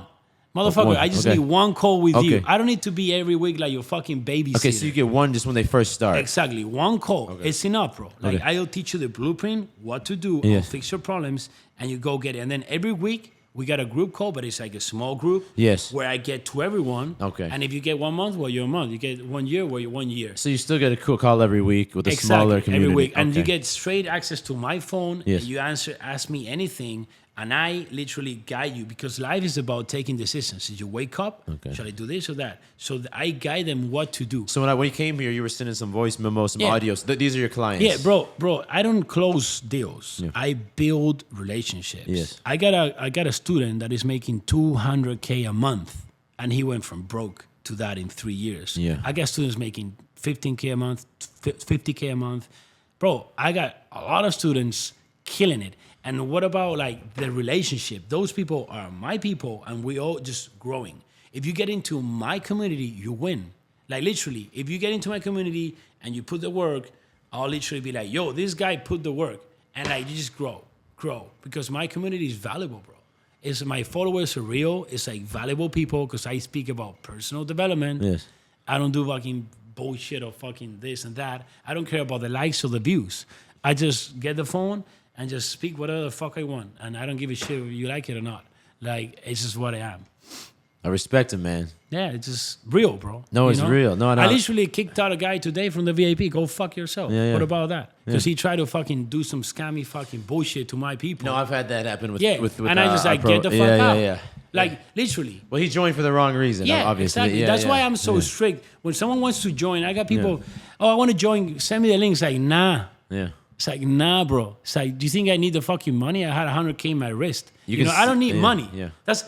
Motherfucker, I just need one call with you. I don't need to be every week like your fucking babysitter. Okay, so you get one just when they first start. Exactly. One call. Okay. It's enough, bro. Like, I'll teach you the blueprint, what to do, I'll fix your problems, and you go get it. And then every week, we got a group call, but it's like a small group. Yes. Where I get to everyone. Okay. And if you get 1 month, well, you're a month. You get 1 year, well, you're 1 year. So you still get a cool call every week with a smaller community. Every week. And you get straight access to my phone. Yes. And you ask me anything, and I literally guide you, because life is about taking decisions. Did you wake up? Shall I do this or that? So I guide them what to do. So when you came here, you were sending some voice memos, some audios. These are your clients. Yeah, bro. I don't close deals. Yeah. I build relationships. Yes. I got a student that is making 200K a month, and he went from broke to that in 3 years. Yeah. I got students making 15K a month, 50K a month. Bro, I got a lot of students killing it. And what about like the relationship? Those people are my people, and we all just growing. If you get into my community, you win. Like literally, if you get into my community and you put the work, I'll literally be like, yo, this guy put the work. And like, you just grow. Because my community is valuable, bro. My followers are real. It's like valuable people, because I speak about personal development. Yes. I don't do fucking bullshit or fucking this and that. I don't care about the likes or the views. I just get the phone and just speak whatever the fuck I want. And I don't give a shit if you like it or not. Like, it's just what I am. I respect it, man. Yeah, it's just real, bro. No, it's real. No, I literally kicked out a guy today from the VIP. Go fuck yourself. Yeah. What about that? Because he tried to fucking do some scammy fucking bullshit to my people. No, I've had that happen with and I just like, get the fuck out. Yeah. Like, literally. Well, he joined for the wrong reason, obviously. Exactly. Yeah, That's why I'm so strict. When someone wants to join, I got people, oh, I want to join, send me the link. It's like, nah. Yeah. It's like, nah, bro. It's like, do you think I need the fucking money? I had 100K in my wrist. You know, I don't need money. Yeah. That's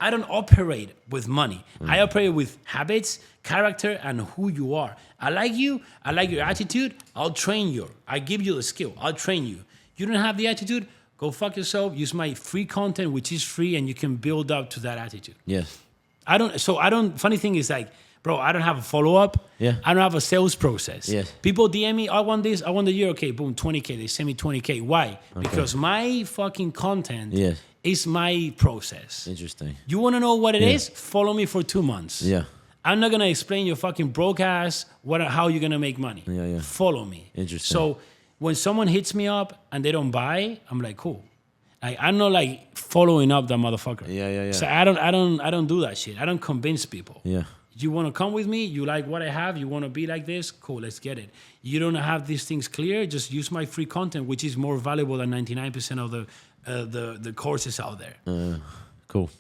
I don't operate with money. I operate with habits, character, and who you are. I like you. I like your attitude. I'll train you. I give you the skill. I'll train you. You don't have the attitude? Go fuck yourself. Use my free content, which is free, and you can build up to that attitude. Yes. Funny thing is like, bro, I don't have a follow-up. Yeah. I don't have a sales process. Yes. People DM me, I want this, I want the year. Okay, boom, 20K. They send me 20K. Why? Okay. Because my fucking content is my process. Interesting. You want to know what it is? Follow me for 2 months. Yeah. I'm not going to explain your fucking broke ass how you're going to make money. Yeah. Follow me. Interesting. So when someone hits me up and they don't buy, I'm like, cool. I'm not like following up that motherfucker. Yeah. So I don't do that shit. I don't convince people. Yeah. You want to come with me? You like what I have? You want to be like this? Cool, let's get it. You don't have these things clear? Just use my free content, which is more valuable than 99% of the courses out there. Cool.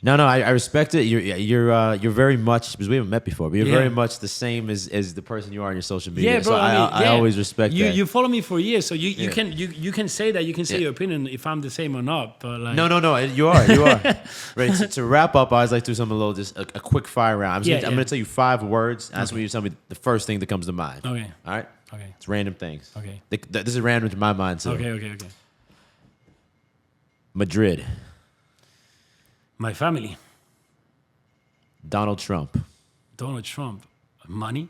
No, I respect it. You're very much, because we haven't met before, but you're very much the same as the person you are on your social media. Yeah, bro. So I always respect that. You follow me for years, so you can say that. You can say your opinion if I'm the same or not. But like, no, you are. Right. To wrap up, I always like to do something a little, just a quick fire round. I'm going to tell you 5 words. And that's when you tell me the first thing that comes to mind. Okay. All right. Okay. It's random things. Okay. This is random to my mind too. Okay. Madrid. My family. Donald Trump. Money.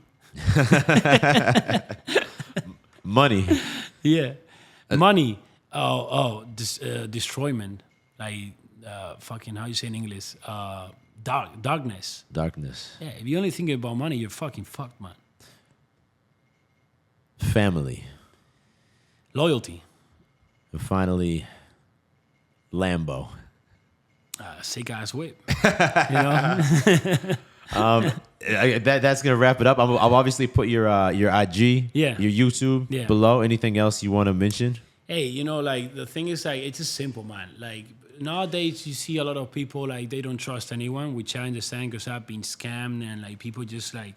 Money. Yeah. Money. Destroyment. Like fucking, how you say in English? Darkness. Darkness. Yeah. If you only think about money, you're fucking fucked, man. Family. Loyalty. And finally, Lambo. Sick ass whip. You know. That's gonna wrap it up. I'll obviously put your IG, your YouTube below. Anything else you want to mention? Hey, you know, like the thing is, like, it's just simple, man. Like nowadays, you see a lot of people like they don't trust anyone, which I understand because I've been scammed and like people just like.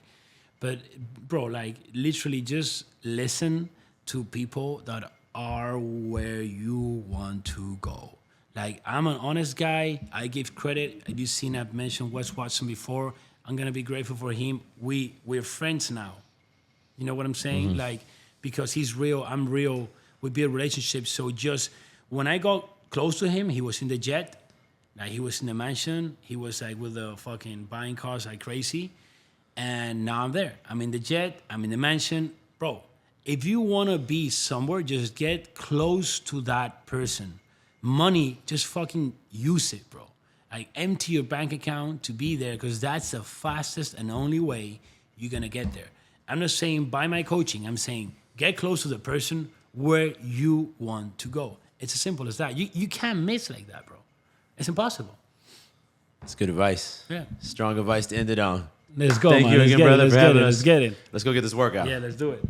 But bro, like literally, just listen to people that are where you want to go. Like, I'm an honest guy. I give credit. You've seen I've mentioned Wes Watson before. I'm going to be grateful for him. We're friends now. You know what I'm saying? Mm-hmm. Like, because he's real, I'm real. We build relationships. So just when I got close to him, he was in the jet. Like, he was in the mansion. He was, like, with the fucking buying cars like crazy. And now I'm there. I'm in the jet. I'm in the mansion. Bro, if you want to be somewhere, just get close to that person. Money, just fucking use it, bro. Like, empty your bank account to be there because that's the fastest and only way you're going to get there. I'm not saying buy my coaching. I'm saying get close to the person where you want to go. It's as simple as that. You can't miss like that, bro. It's impossible. That's good advice. Yeah. Strong advice to end it on. Let's go, Thank man. you again, brother, for having us. Let's get it. Let's go get this workout. Yeah, let's do it.